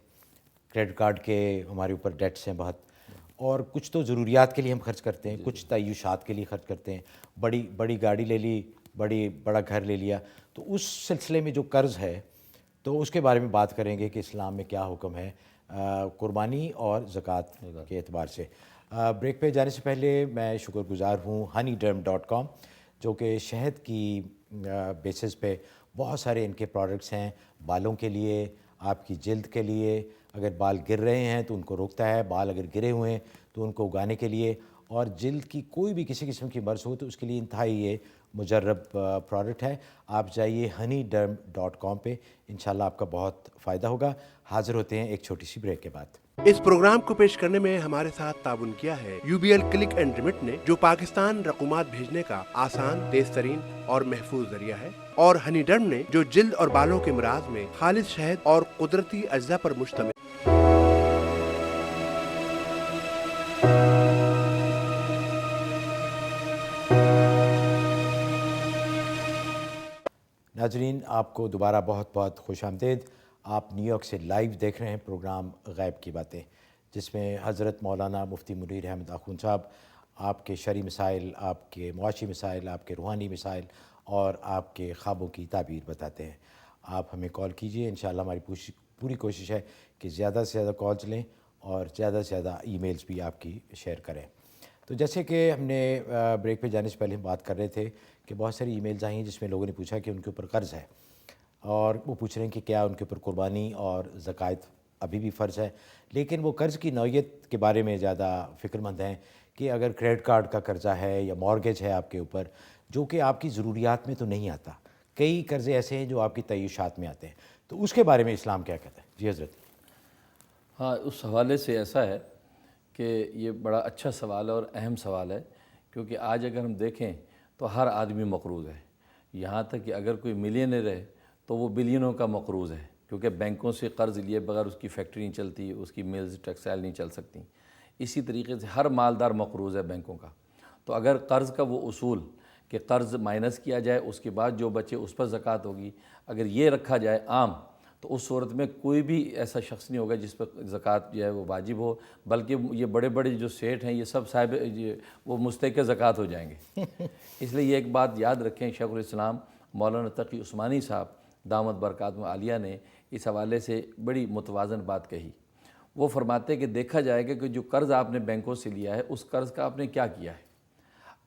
کریڈٹ کارڈ کے ہمارے اوپر ڈیٹس ہیں بہت, اور کچھ تو ضروریات کے لیے ہم خرچ کرتے ہیں, کچھ تعیشات کے لیے خرچ کرتے ہیں, بڑی گاڑی لے لی, بڑا گھر لے لیا. تو اس سلسلے میں جو قرض ہے تو اس کے بارے میں بات کریں گے کہ اسلام میں کیا حکم ہے قربانی اور زکوٰۃ کے اعتبار سے. بریک پہ جانے سے پہلے میں شکر گزار ہوں honeyderm.com جو کہ شہد کی بیسس پہ بہت سارے ان کے پروڈکٹس ہیں بالوں کے لیے, آپ کی جلد کے لیے, اگر بال گر رہے ہیں تو ان کو روکتا ہے, بال اگر گرے ہوئے ہیں تو ان کو اگانے کے لیے, اور جلد کی کوئی بھی کسی قسم کی مرض ہو تو اس کے لیے انتہائی یہ مجرب پروڈکٹ ہے. آپ جائیے honeyderm.com پہ, انشاءاللہ آپ کا بہت فائدہ ہوگا. حاضر ہوتے ہیں ایک چھوٹی سی بریک کے بعد. اس پروگرام کو پیش کرنے میں ہمارے ساتھ تعاون کیا ہے UBL کلک اینڈ ریمٹ نے, جو پاکستان رقومات بھیجنے کا آسان, تیز ترین اور محفوظ ذریعہ ہے, اور ہنی ڈرم نے, جو جلد اور بالوں کے امراض میں خالص شہد اور قدرتی اجزاء پر مشتمل. ناظرین, آپ کو دوبارہ بہت بہت خوش آمدید. آپ نیو یارک سے لائیو دیکھ رہے ہیں پروگرام غیب کی باتیں, جس میں حضرت مولانا مفتی منیر احمد آخوند صاحب آپ کے شرعی مسائل, آپ کے معاشی مسائل, آپ کے روحانی مسائل اور آپ کے خوابوں کی تعبیر بتاتے ہیں. آپ ہمیں کال کیجئے, انشاءاللہ ہماری پوری کوشش ہے کہ زیادہ سے زیادہ کالز لیں اور زیادہ سے زیادہ ای میلز بھی آپ کی شیئر کریں. تو جیسے کہ ہم نے بریک پہ جانے سے پہلے ہم بات کر رہے تھے کہ بہت ساری ای میلز آئی ہیں جس میں لوگوں نے پوچھا کہ ان کے اوپر قرض ہے, اور وہ پوچھ رہے ہیں کہ کیا ان کے اوپر قربانی اور زکوٰۃ ابھی بھی فرض ہے. لیکن وہ قرض کی نوعیت کے بارے میں زیادہ فکر مند ہیں کہ اگر کریڈٹ کارڈ کا قرضہ ہے یا مارگیج ہے آپ کے اوپر, جو کہ آپ کی ضروریات میں تو نہیں آتا, کئی قرضے ایسے ہیں جو آپ کی تعیشات میں آتے ہیں, تو اس کے بارے میں اسلام کیا کہتا ہے؟ جی حضرت. ہاں, اس حوالے سے ایسا ہے کہ یہ بڑا اچھا سوال ہے اور اہم سوال ہے, کیونکہ آج اگر ہم دیکھیں تو ہر آدمی مقروض ہے. یہاں تک کہ اگر کوئی ملینئر ہے تو وہ بلینوں کا مقروض ہے, کیونکہ بینکوں سے قرض لیے بغیر اس کی فیکٹری نہیں چلتی, اس کی ملز ٹیکسٹائل نہیں چل سکتی. اسی طریقے سے ہر مالدار مقروض ہے بینکوں کا. تو اگر قرض کا وہ اصول کہ قرض مائنس کیا جائے, اس کے بعد جو بچے اس پر زکوٰۃ ہوگی, اگر یہ رکھا جائے عام, تو اس صورت میں کوئی بھی ایسا شخص نہیں ہوگا جس پر زکوٰۃ جو ہے وہ واجب ہو, بلکہ یہ بڑے بڑے جو سیٹ ہیں یہ سب صاحب وہ مستحق زکوٰۃ ہو جائیں گے. اس لیے یہ ایک بات یاد رکھیں, شیخ الاسلام مولانا تقی عثمانی صاحب دامت برکاتہم عالیہ نے اس حوالے سے بڑی متوازن بات کہی. وہ فرماتے کہ دیکھا جائے گا کہ جو قرض آپ نے بینکوں سے لیا ہے اس قرض کا آپ نے کیا کیا ہے.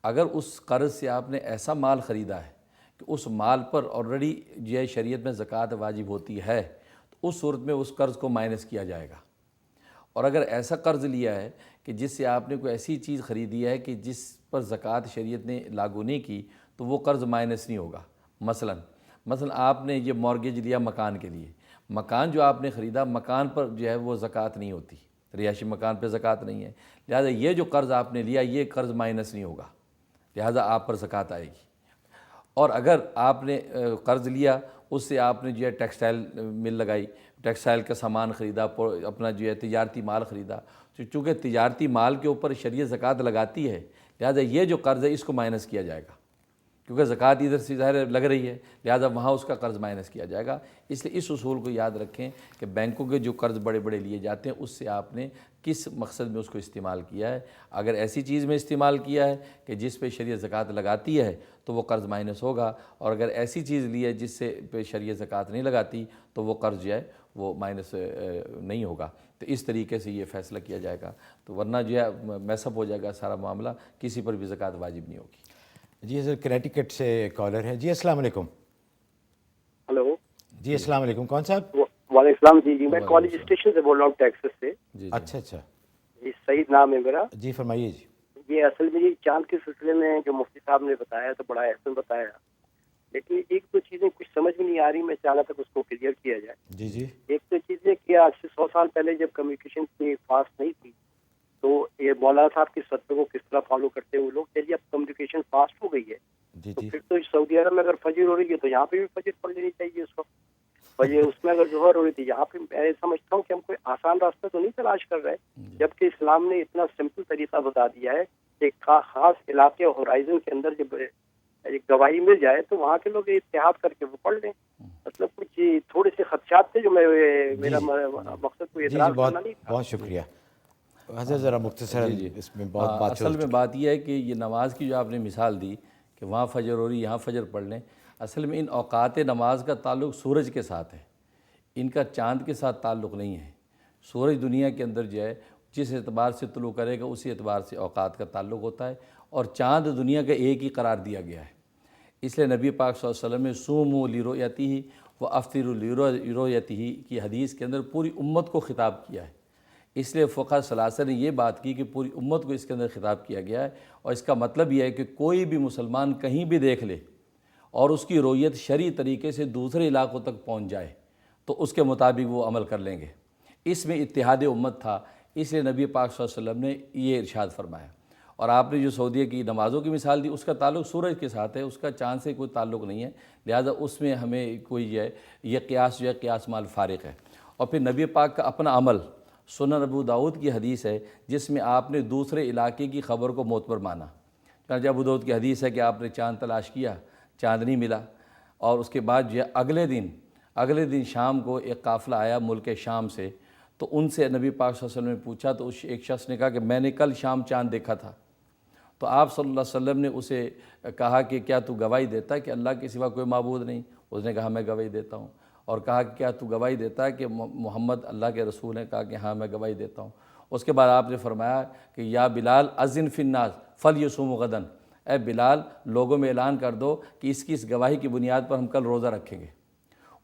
اگر اس قرض سے آپ نے ایسا مال خریدا ہے کہ اس مال پر آلریڈی جو ہے شریعت میں زکوٰۃ واجب ہوتی ہے, تو اس صورت میں اس قرض کو مائنس کیا جائے گا. اور اگر ایسا قرض لیا ہے کہ جس سے آپ نے کوئی ایسی چیز خریدی ہے کہ جس پر زکوٰۃ شریعت نے لاگو نہیں کی, تو وہ قرض مائنس نہیں ہوگا. مثلا آپ نے یہ مارگیج لیا مکان کے لیے, مکان جو آپ نے خریدا, مکان پر جو ہے وہ زکوٰۃ نہیں ہوتی, رہائشی مکان پہ زکوٰۃ نہیں ہے, لہٰذا یہ جو قرض آپ نے لیا یہ قرض مائنس نہیں ہوگا, لہٰذا آپ پر زکوٰۃ آئے گی. اور اگر آپ نے قرض لیا, اس سے آپ نے جو ہے ٹیکسٹائل مل لگائی, ٹیکسٹائل کا سامان خریدا, اپنا جو ہے تجارتی مال خریدا, تو چونکہ تجارتی مال کے اوپر شریعت زکوٰۃ لگاتی ہے, لہٰذا یہ جو قرض ہے اس کو مائنس کیا جائے گا, کیونکہ زکوٰۃ ادھر سے ظاہر لگ رہی ہے, لہٰذا وہاں اس کا قرض مائنس کیا جائے گا. اس لیے اس اصول کو یاد رکھیں کہ بینکوں کے جو قرض بڑے بڑے لیے جاتے ہیں اس سے آپ نے کس مقصد میں اس کو استعمال کیا ہے. اگر ایسی چیز میں استعمال کیا ہے کہ جس پہ شریعت زکوٰۃ لگاتی ہے تو وہ قرض مائنس ہوگا, اور اگر ایسی چیز لی ہے جس سے پہ شریعت زکوٰۃ نہیں لگاتی تو وہ قرض جو ہے وہ مائنس نہیں ہوگا. تو اس طریقے سے یہ فیصلہ کیا جائے گا, تو ورنہ جو ہے میس اپ ہو جائے گا سارا معاملہ, کسی پر بھی زکوٰۃ واجب نہیں ہوگی. جی سر, کنیٹیکٹ سے کالر ہیں. جی السلام علیکم. ہلو. جی السلام علیکم, کون صاحب؟ وعلیکم السلام. جی میں کالج اسٹیشن سے بول رہا ہوں, ٹیکسس سے. اچھا اچھا. جی سعید نام ہے میرا. جی فرمائیے. جی یہ اصل میں یہ چاند کے سلسلے میں جو مفتی صاحب نے بتایا تو بڑا احسن بتایا, لیکن ایک دو چیزیں کچھ سمجھ میں نہیں آ رہی, میں چاہنا تھا کہ اس کو کلیئر کیا جائے. جی جی. ایک تو چیز ہے کہ آج سے 100 سال پہلے جب کمیونیکیشن کی فاسٹ نہیں تھی تو یہ مولانا صاحب کی فتوے کو کس طرح فالو کرتے ہیں وہ لوگ. چلیے اب کمیونیکیشن فاسٹ ہو گئی ہے تو پھر تو سعودی عرب میں اگر فجر ہو رہی ہے تو یہاں پہ بھی فجر پڑھ لینی چاہیے اس وقت. فجر اس میں اگر ظہر ہو رہی تھی یہاں پہ, میں سمجھتا ہوں کہ ہم کوئی آسان راستہ تو نہیں تلاش کر رہے, جبکہ اسلام نے اتنا سمپل طریقہ بتا دیا ہے کہ خاص علاقے ہورائزن کے اندر جب ایک گواہی مل جائے تو وہاں کے لوگ اتحاد کر کے وہ پڑھ لیں. مطلب کچھ تھوڑے سے خدشات تھے جو میرا مقصد کوئی اعتراض کرنا نہیں تھا. بہت شکریہ. حضرت ذرا مختصر اس میں بہت بات اصل میں بات یہ ہے کہ یہ نماز کی جو آپ نے مثال دی کہ وہاں فجر ہو رہی یہاں فجر پڑھ لیں، اصل میں ان اوقات نماز کا تعلق سورج کے ساتھ ہے، ان کا چاند کے ساتھ تعلق نہیں ہے۔ سورج دنیا کے اندر جو ہے جس اعتبار سے طلوع کرے گا اسی اعتبار سے اوقات کا تعلق ہوتا ہے، اور چاند دنیا کا ایک ہی قرار دیا گیا ہے۔ اس لیے نبی پاک صلی اللہ علیہ وسلم نے صوموا لرؤیتہ وافطروا لرؤیتہ کی حدیث کے اندر پوری امت کو خطاب کیا ہے۔ اس لیے فقہاء ثلاثہ نے یہ بات کی کہ پوری امت کو اس کے اندر خطاب کیا گیا ہے، اور اس کا مطلب یہ ہے کہ کوئی بھی مسلمان کہیں بھی دیکھ لے اور اس کی رؤیت شرعی طریقے سے دوسرے علاقوں تک پہنچ جائے تو اس کے مطابق وہ عمل کر لیں گے۔ اس میں اتحاد امت تھا، اس لیے نبی پاک صلی اللہ علیہ وسلم نے یہ ارشاد فرمایا۔ اور آپ نے جو سعودیہ کی نمازوں کی مثال دی اس کا تعلق سورج کے ساتھ ہے، اس کا چاند سے کوئی تعلق نہیں ہے، لہذا اس میں ہمیں کوئی یہ قیاس جو ہے قیاس مال فارق ہے۔ اور پھر نبی پاک کا اپنا عمل، سنن ابو داؤد کی حدیث ہے جس میں آپ نے دوسرے علاقے کی خبر کو معتبر مانا۔ چنانچہ ابو داؤد کی حدیث ہے کہ آپ نے چاند تلاش کیا، چاند نہیں ملا، اور اس کے بعد جو ہے اگلے دن شام کو ایک قافلہ آیا ملک شام سے، تو ان سے نبی پاک صلی اللہ علیہ وسلم نے پوچھا تو اس ایک شخص نے کہا کہ میں نے کل شام چاند دیکھا تھا۔ تو آپ صلی اللہ علیہ وسلم نے اسے کہا کہ کیا تو گواہی دیتا ہے کہ اللہ کے سوا کوئی معبود نہیں؟ اس نے کہا میں گواہی دیتا ہوں۔ اور کہا کہ کیا تو گواہی دیتا ہے کہ محمد اللہ کے رسول ہیں؟ کہا کہ ہاں میں گواہی دیتا ہوں۔ اس کے بعد آپ نے فرمایا کہ یا بلال اذن فی الناس فلیصوموا غدا، اے بلال لوگوں میں اعلان کر دو کہ اس کی اس گواہی کی بنیاد پر ہم کل روزہ رکھیں گے۔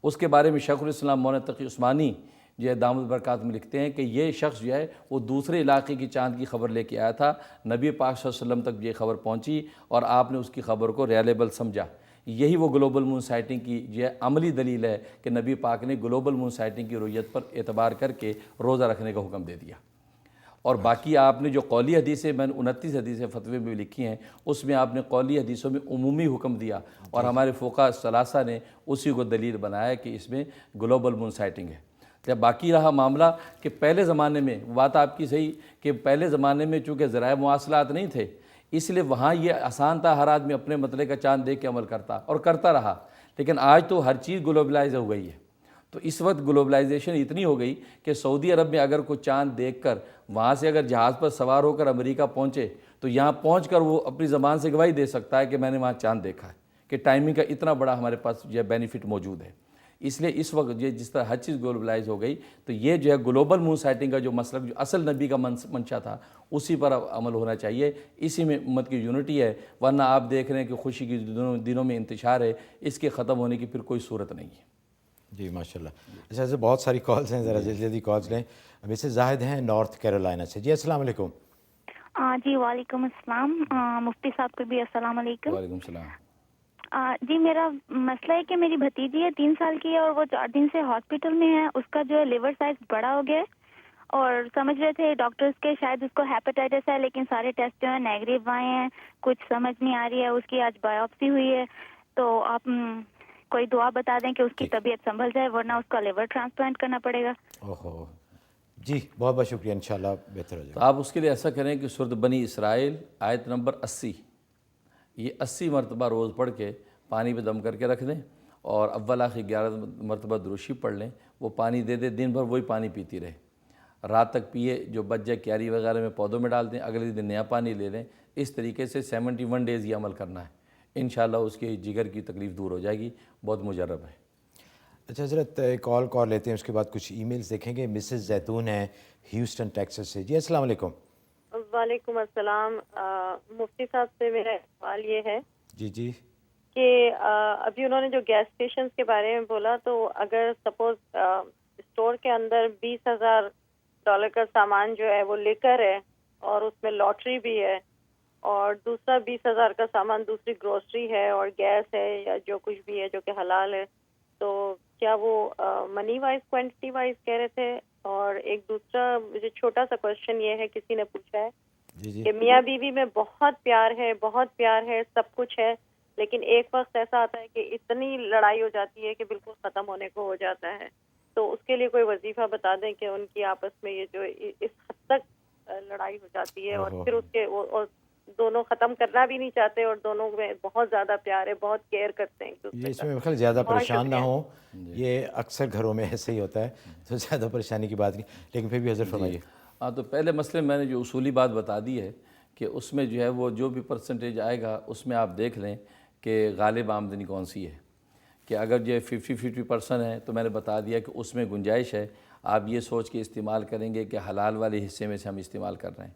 اس کے بارے میں شیخ الاسلام مولانا تقی عثمانی جو ہے دامت برکات میں لکھتے ہیں کہ یہ شخص جو ہے وہ دوسرے علاقے کی چاند کی خبر لے کے آیا تھا، نبی پاک صلی اللہ علیہ وسلم تک یہ خبر پہنچی اور آپ نے اس کی خبر کو ریلیبل سمجھا۔ یہی وہ گلوبل مون سائٹنگ کی جو ہے عملی دلیل ہے کہ نبی پاک نے گلوبل مون سائٹنگ کی رؤیت پر اعتبار کر کے روزہ رکھنے کا حکم دے دیا۔ اور باقی آپ نے جو قولی حدیثیں میں نے 29 حدیثیں فتوے میں لکھی ہیں اس میں آپ نے قولی حدیثوں میں عمومی حکم دیا، اور ہمارے فقہاء ثلاثہ نے اسی کو دلیل بنایا کہ اس میں گلوبل مون سائٹنگ ہے۔ جب باقی رہا معاملہ کہ پہلے زمانے میں، بات آپ کی صحیح کہ پہلے زمانے میں چونکہ ذرائع مواصلات نہیں تھے اس لیے وہاں یہ آسان تھا، ہر آدمی اپنے مطلع کا چاند دیکھ کے عمل کرتا اور کرتا رہا، لیکن آج تو ہر چیز گلوبلائز ہو گئی ہے۔ تو اس وقت گلوبلائزیشن اتنی ہو گئی کہ سعودی عرب میں اگر کوئی چاند دیکھ کر وہاں سے اگر جہاز پر سوار ہو کر امریکہ پہنچے تو یہاں پہنچ کر وہ اپنی زبان سے گواہی دے سکتا ہے کہ میں نے وہاں چاند دیکھا ہے، کہ ٹائمنگ کا اتنا بڑا ہمارے پاس یہ بینیفٹ موجود ہے۔ اس لیے اس وقت یہ جس طرح ہر چیز گلوبلائز ہو گئی تو یہ جو ہے گلوبل مون سائٹنگ کا جو مسلک جو اصل نبی کا منشا تھا اسی پر عمل ہونا چاہیے، اسی میں امت کی یونٹی ہے، ورنہ آپ دیکھ رہے ہیں کہ خوشی کی دنوں میں انتشار ہے، اس کے ختم ہونے کی پھر کوئی صورت نہیں ہے۔ جی ماشاء اللہ۔ ایسے بہت ساری کالز ہیں، ذرا جلدی کالز لیں۔ مسز زاہد ہیں نارتھ کیرولائنا سے۔ جی السلام علیکم۔ جی وعلیکم السلام، مفتی صاحب کو بھی السلام علیکم۔ وعلیکم السلام۔ جی میرا مسئلہ ہے کہ میری بھتیجی ہے 3 سال کی ہے اور وہ 4 دن سے ہاسپٹل میں ہے، اس کا جو ہے لیور سائز بڑا ہو گیا ہے اور سمجھ رہے تھے ڈاکٹرز کے شاید اس کو ہیپاٹائٹس ہے، لیکن سارے ٹیسٹ جو ہیں نیگیٹو آئے ہیں، کچھ سمجھ نہیں آ رہی ہے۔ اس کی آج بایوپسی ہوئی ہے، تو آپ کوئی دعا بتا دیں کہ اس کی طبیعت سنبھل جائے ورنہ اس کا لیور ٹرانسپلانٹ کرنا پڑے گا۔ اوہو جی بہت بہت شکریہ، انشاءاللہ بہتر ہو جائے تو آپ اس کے لیے ایسا کریں کہ سورۃ بنی اسرائیل آیت نمبر 80 یہ 80 مرتبہ روز پڑھ کے پانی پہ دم کر کے رکھ دیں اور اول آخر 11 مرتبہ دروشی پڑھ لیں، وہ پانی دے دیں، دن بھر وہی پانی پیتی رہے، رات تک پیے، جو بچ جائے کیاری وغیرہ میں پودوں میں ڈال دیں، اگلے دن نیا پانی لے لیں۔ اس طریقے سے 71 ڈیز یہ عمل کرنا ہے، انشاءاللہ اس کی جگر کی تکلیف دور ہو جائے گی، بہت مجرب ہے۔ اچھا حضرت ایک کال لیتے ہیں، اس کے بعد کچھ ای میلز دیکھیں گے۔ مسز زیتون ہیں ہیوسٹن ٹیکسس سے۔ جی السلام علیکم۔ وعلیکم السلام۔ مفتی صاحب سے میرا سوال یہ ہے جی کہ ابھی انہوں نے جو گیس اسٹیشنز کے بارے میں بولا، تو اگر سپوز اسٹور کے اندر $20,000 کا سامان جو ہے وہ لے کر ہے اور اس میں لاٹری بھی ہے اور دوسرا 20,000 کا سامان دوسری گروسری ہے اور گیس ہے یا جو کچھ بھی ہے جو کہ حلال ہے، تو کیا وہ منی وائز کوانٹٹی وائز کہہ رہے تھے؟ اور ایک دوسرا مجھے چھوٹا سا کوشچن یہ ہے، کسی نے پوچھا ہے کہ میاں بیوی میں بہت پیار ہے سب کچھ ہے، لیکن ایک وقت ایسا آتا ہے کہ اتنی لڑائی ہو جاتی ہے کہ بالکل ختم ہونے کو ہو جاتا ہے، تو اس کے لیے کوئی وظیفہ بتا دیں کہ ان کی آپس میں یہ جو اس حد تک لڑائی ہو جاتی ہے اور پھر اس کے اور دونوں ختم کرنا بھی نہیں چاہتے اور دونوں میں بہت زیادہ پیار ہے، بہت کیئر کرتے ہیں۔ یہ اس میں خیال زیادہ پریشان نہ ہوں، یہ اکثر گھروں میں ایسے ہی ہوتا ہے، تو زیادہ پریشانی کی بات نہیں، لیکن پھر بھی حضرت فرمائیے۔ ہاں، تو پہلے مسئلے میں نے جو اصولی بات بتا دی ہے کہ اس میں جو ہے وہ جو بھی پرسنٹیج آئے گا اس میں آپ دیکھ لیں کہ غالب آمدنی کون سی ہے، کہ اگر جو 50% ہے تو میں نے بتا دیا کہ اس میں گنجائش ہے، آپ یہ سوچ کے استعمال کریں گے کہ حلال والے حصے میں سے ہم استعمال کر رہے ہیں۔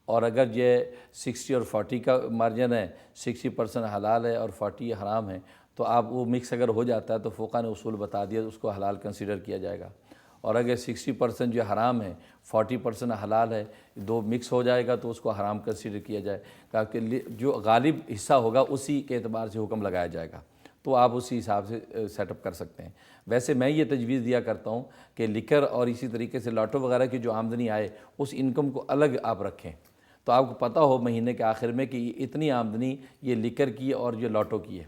اور اگر یہ 60 اور 40 کا مارجن ہے، 60% حلال ہے اور 40 حرام ہے، تو آپ وہ مکس اگر ہو جاتا ہے تو فقہ نے اصول بتا دیا، اس کو حلال کنسیڈر کیا جائے گا۔ اور اگر 60% جو حرام ہے، 40% حلال ہے، دو مکس ہو جائے گا تو اس کو حرام کنسیڈر کیا جائے گا، کہ جو غالب حصہ ہوگا اسی کے اعتبار سے حکم لگایا جائے گا، تو آپ اسی حساب سے سیٹ اپ کر سکتے ہیں۔ ویسے میں یہ تجویز دیا کرتا ہوں کہ لکر اور اسی طریقے سے لاٹو وغیرہ کی جو آمدنی آئے اس انکم کو الگ آپ رکھیں، تو آپ کو پتہ ہو مہینے کے آخر میں کہ اتنی آمدنی یہ لکر کی اور یہ لاٹو کی ہے،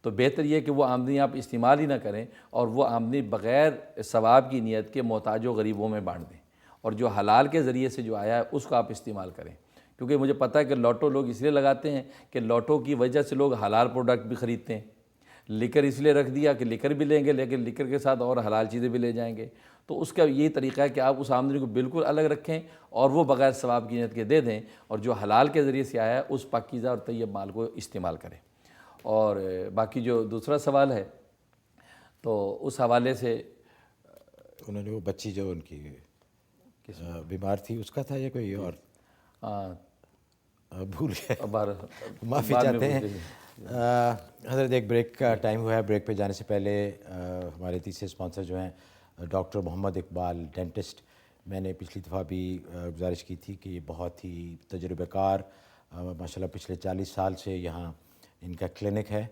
تو بہتر یہ کہ وہ آمدنی آپ استعمال ہی نہ کریں اور وہ آمدنی بغیر ثواب کی نیت کے محتاج و غریبوں میں بانٹ دیں، اور جو حلال کے ذریعے سے جو آیا ہے اس کو آپ استعمال کریں، کیونکہ مجھے پتہ ہے کہ لاٹو لوگ اس لیے لگاتے ہیں کہ لاٹو کی وجہ سے لوگ حلال پروڈکٹ بھی خریدتے ہیں، لکر اس لیے رکھ دیا کہ لکر بھی لیں گے لیکن لکر کے ساتھ اور حلال چیزیں بھی لے جائیں گے، تو اس کا یہی طریقہ ہے کہ آپ اس آمدنی کو بالکل الگ رکھیں اور وہ بغیر ثواب کی نیت کے دے دیں، اور جو حلال کے ذریعے سے آیا ہے اس پاکیزہ اور طیب مال کو استعمال کریں۔ اور باقی جو دوسرا سوال ہے تو اس حوالے سے انہوں نے وہ بچی جو ان کی بیمار تھی اس کا تھا یا کوئی اور؟ بھول گئے، معافی چاہتے ہیں حضرت۔ ایک بریک کا ٹائم ہوا ہے، بریک پہ جانے سے پہلے ہمارے تیسرے اسپانسر جو ہیں ڈاکٹر محمد اقبال ڈینٹسٹ، میں نے پچھلی دفعہ بھی گزارش کی تھی کہ یہ بہت ہی تجربہ کار، ماشاءاللہ پچھلے 40 سال سے یہاں ان کا کلینک ہے۔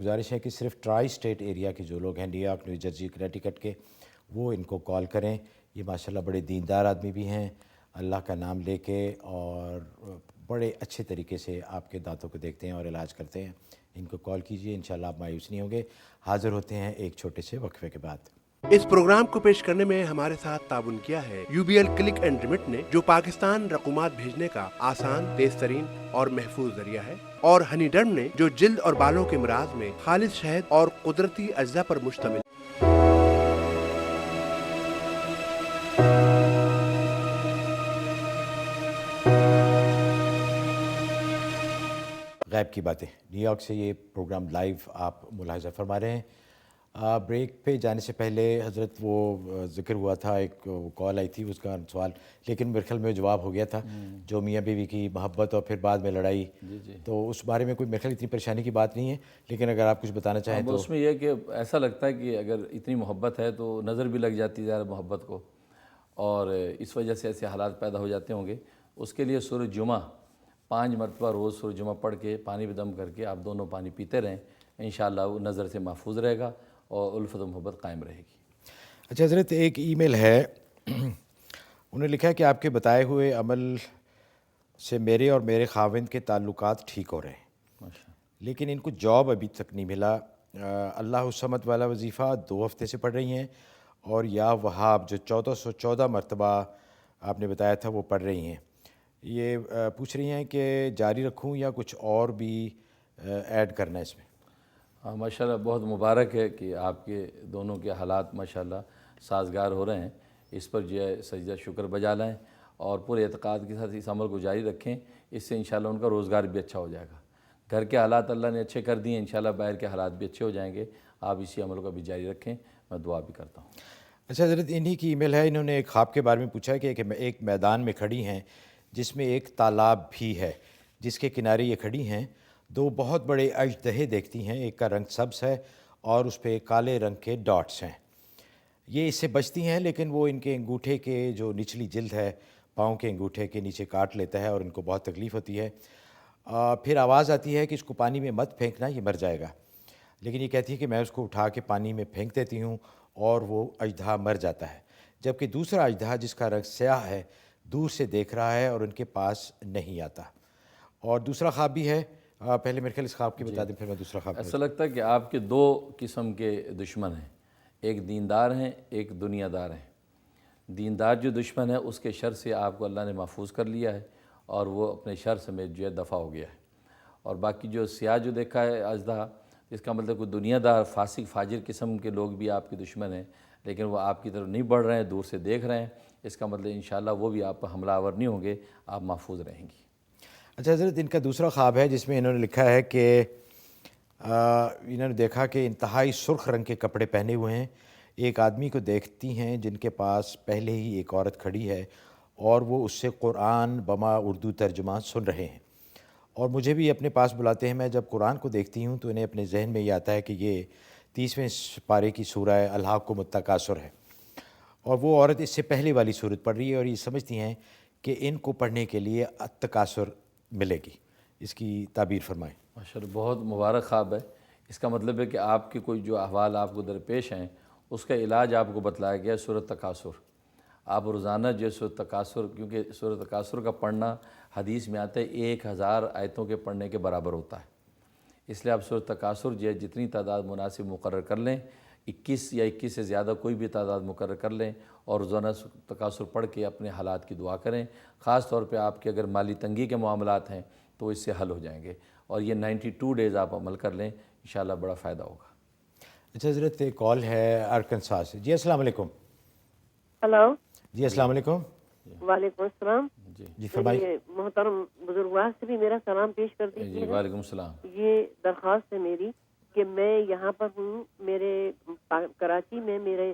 گزارش ہے کہ صرف ٹرائی اسٹیٹ ایریا کے جو لوگ ہیں، new York, new Jersey, Connecticut کے، وہ ان کو کال کریں۔ یہ ماشاءاللہ بڑے دیندار آدمی بھی ہیں، اللہ کا نام لے کے اور بڑے اچھے طریقے سے آپ کے دانتوں کو دیکھتے ہیں اور علاج کرتے ہیں۔ ان کو کال کیجئے، انشاءاللہ آپ مایوس نہیں ہوں گے۔ حاضر ہوتے ہیں ایک چھوٹے سے وقفے کے بعد۔ اس پروگرام کو پیش کرنے میں ہمارے ساتھ تعاون کیا ہے UBL کلک اینڈ ریمٹ نے، جو پاکستان رقومات بھیجنے کا آسان، تیز ترین اور محفوظ ذریعہ ہے، اور ہنی ڈرم نے، جو جلد اور بالوں کے امراض میں خالص شہد اور قدرتی اجزاء پر مشتمل۔ غیب کی باتیں، نیو یارک سے یہ پروگرام لائیو آپ ملاحظہ فرما رہے ہیں۔ بریک پہ جانے سے پہلے حضرت وہ ذکر ہوا تھا، ایک کال آئی تھی اس کا سوال، لیکن میرے خیال میں جواب ہو گیا تھا، جو میاں بیوی کی محبت اور پھر بعد میں لڑائی، تو اس بارے میں کوئی میرے خیال اتنی پریشانی کی بات نہیں ہے، لیکن اگر آپ کچھ بتانا چاہیں تو۔ اس میں یہ کہ ایسا لگتا ہے کہ اگر اتنی محبت ہے تو نظر بھی لگ جاتی ہے زیادہ محبت کو، اور اس وجہ سے ایسے حالات پیدا ہو جاتے ہوں گے۔ اس کے لیے سورہ جمعہ 5 مرتبہ روز سورہ جمعہ پڑھ کے پانی میں دم کر کے آپ دونوں پانی پیتے رہیں، انشاءاللہ وہ نظر سے محفوظ رہے گا اور الفت و محبت قائم رہے گی۔ اچھا حضرت، ایک ای میل ہے، انہوں نے لکھا ہے کہ آپ کے بتائے ہوئے عمل سے میرے اور میرے خاوند کے تعلقات ٹھیک ہو رہے ہیں، لیکن ان کو جاب ابھی تک نہیں ملا۔ اللہ الصمد والا وظیفہ 2 ہفتے سے پڑھ رہی ہیں، اور یا وہاب جو 1414 مرتبہ آپ نے بتایا تھا وہ پڑھ رہی ہیں۔ یہ پوچھ رہی ہیں کہ جاری رکھوں یا کچھ اور بھی ایڈ کرنا ہے اس میں؟ ہاں ماشاءاللہ، بہت مبارک ہے کہ آپ کے دونوں کے حالات ماشاءاللہ سازگار ہو رہے ہیں۔ اس پر جو ہے سجدہ شکر بجا لائیں اور پورے اعتقاد کے ساتھ اس عمل کو جاری رکھیں، اس سے انشاءاللہ ان کا روزگار بھی اچھا ہو جائے گا۔ گھر کے حالات اللہ نے اچھے کر دیے، انشاءاللہ باہر کے حالات بھی اچھے ہو جائیں گے۔ آپ اسی عمل کو بھی جاری رکھیں، میں دعا بھی کرتا ہوں۔ اچھا حضرت، انہی کی ای میل ہے، انہوں نے ایک خواب کے بارے میں پوچھا ہے کہ ایک میدان میں کھڑی ہیں جس میں ایک تالاب بھی ہے، جس کے کنارے یہ کھڑی ہیں، 2 بہت بڑے اژدہے دیکھتی ہیں، ایک کا رنگ سبز ہے اور اس پہ کالے رنگ کے ڈاٹس ہیں۔ یہ اس سے بچتی ہیں، لیکن وہ ان کے انگوٹھے کے جو نچلی جلد ہے، پاؤں کے انگوٹھے کے نیچے کاٹ لیتا ہے اور ان کو بہت تکلیف ہوتی ہے۔ پھر آواز آتی ہے کہ اس کو پانی میں مت پھینکنا، یہ مر جائے گا، لیکن یہ کہتی ہے کہ میں اس کو اٹھا کے پانی میں پھینک دیتی ہوں اور وہ اژدہا مر جاتا ہے، جبکہ دوسرا اژدہا جس کا رنگ سیاہ ہے دور سے دیکھ رہا ہے اور ان کے پاس نہیں آتا۔ اور دوسرا خواب بھی ہے، پہلے میرے خیال اس خواب کی بتا دیں پھر میں دوسرا خواب۔ ایسا لگتا ہے کہ آپ کے 2 قسم کے دشمن ہیں، ایک دیندار ہیں، ایک دنیا دار ہیں۔ دیندار جو دشمن ہے اس کے شر سے آپ کو اللہ نے محفوظ کر لیا ہے اور وہ اپنے شر سمیت جو ہے دفع ہو گیا ہے، اور باقی جو سیاہ جو دیکھا ہے اژدہا، اس کا مطلب کوئی دنیا دار فاسق فاجر قسم کے لوگ بھی آپ کے دشمن ہیں، لیکن وہ آپ کی طرف نہیں بڑھ رہے ہیں، دور سے دیکھ رہے ہیں، اس کا مطلب انشاءاللہ وہ بھی آپ پر حملہ آور نہیں ہوں گے، آپ محفوظ رہیں گی۔ اچھا حضرت، ان کا دوسرا خواب ہے جس میں انہوں نے لکھا ہے کہ انہوں نے دیکھا کہ انتہائی سرخ رنگ کے کپڑے پہنے ہوئے ہیں، ایک آدمی کو دیکھتی ہیں جن کے پاس پہلے ہی ایک عورت کھڑی ہے اور وہ اس سے قرآن بما اردو ترجمہ سن رہے ہیں، اور مجھے بھی اپنے پاس بلاتے ہیں۔ میں جب قرآن کو دیکھتی ہوں تو انہیں اپنے ذہن میں یہ آتا ہے کہ یہ 30ویں پارے کی سورہ الحاقم التکاثر ہے، اور وہ عورت اس سے پہلے والی صورت پڑھ رہی ہے اور یہ سمجھتی ہیں کہ ان کو پڑھنے کے لیے التکاثر ملے گی۔ اس کی تعبیر فرمائیں۔ ماشاءاللہ، بہت مبارک خواب ہے۔ اس کا مطلب ہے کہ آپ کے کوئی جو احوال آپ کو درپیش ہیں اس کا علاج آپ کو بتلایا گیا ہے سورۃ تکاثر۔ آپ روزانہ جو سورۃ تکاثر، کیونکہ سورۃ تکاثر کا پڑھنا حدیث میں آتا ہے 1000 آیتوں کے پڑھنے کے برابر ہوتا ہے، اس لیے آپ سورۃ تکاثر جو ہے جتنی تعداد مناسب مقرر کر لیں، 21 یا 21 سے زیادہ کوئی بھی تعداد مقرر کر لیں اور روزانہ تکاثر پڑھ کے اپنے حالات کی دعا کریں۔ خاص طور پہ آپ کے اگر مالی تنگی کے معاملات ہیں تو اس سے حل ہو جائیں گے، اور یہ 92 ڈیز آپ عمل کر لیں، انشاءاللہ بڑا فائدہ ہوگا۔ اچھا حضرت، ایک کال ہے ارکنساس سے۔ جی السلام علیکم۔ ہلو، جی السلام علیکم۔ وعلیکم السلام۔ جی فرمائیے۔ یہ محترم بزرگوار سے بھی میرا سلام پیش کر جی دیجیے۔ وعلیکم السلام۔ یہ درخواست ہے میری کہ میں یہاں پر ہوں، میرے کراچی میں میرے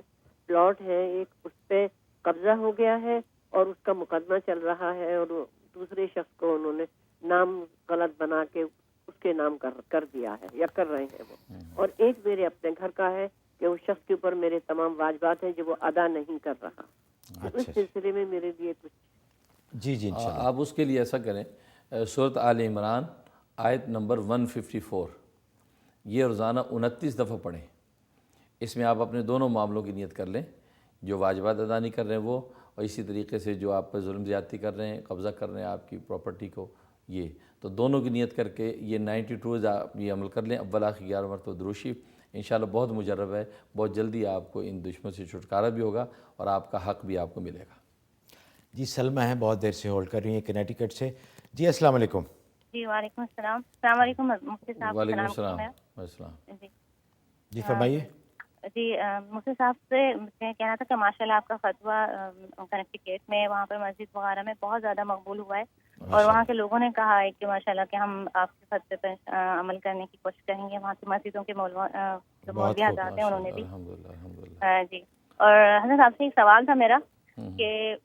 پلاٹ ہے ایک، اس پہ قبضہ ہو گیا ہے اور اس کا مقدمہ چل رہا ہے، اور دوسرے شخص کو انہوں نے نام غلط بنا کے اس کے نام کر دیا ہے یا کر رہے ہیں وہ، اور ایک میرے اپنے گھر کا ہے کہ اس شخص کے اوپر میرے تمام واجبات ہیں جو وہ ادا نہیں کر رہا۔ اس سلسلے میں میرے لیے کچھ جی انشاءاللہ۔ آپ اس کے لیے ایسا کریں، سورۃ آل عمران آیت نمبر 154 یہ روزانہ 29 دفعہ پڑھیں۔ اس میں آپ اپنے دونوں معاملوں کی نیت کر لیں، جو واجبات ادا نہیں کر رہے ہیں وہ، اور اسی طریقے سے جو آپ پر ظلم زیادتی کر رہے ہیں، قبضہ کر رہے ہیں آپ کی پراپرٹی کو، یہ تو دونوں کی نیت کر کے یہ 92 آپ یہ عمل کر لیں۔ اول آخر 11 مرتبہ درود شریف، انشاءاللہ بہت مجرب ہے، بہت جلدی آپ کو ان دشمن سے چھٹکارا بھی ہوگا اور آپ کا حق بھی آپ کو ملے گا۔ جی سلمہ ہیں، بہت دیر سے ہولڈ کر رہی ہیں کنیٹیکٹ سے۔ جی السلام علیکم۔ جی وعلیکم السلام۔ السلام علیکم مفتی صاحب۔ وعلیکم السلام۔ جی جی فرمائیے۔ جی مفتی صاحب سے مجھے کہنا تھا کہ ماشاءاللہ آپ کا فتویٰ کنیکٹیکٹ میں وہاں پر مسجد وغیرہ میں بہت زیادہ مقبول ہوا ہے، اور وہاں کے لوگوں نے کہا ہے کہ ماشاءاللہ کہ ہم آپ کے فتوے پہ عمل کرنے کی کوشش کریں گے۔ وہاں کی مسجدوں کے جو مولوی حضرات ہیں انہوں نے بھی جی۔ اور حضرت آپ سے ایک سوال تھا میرا کہ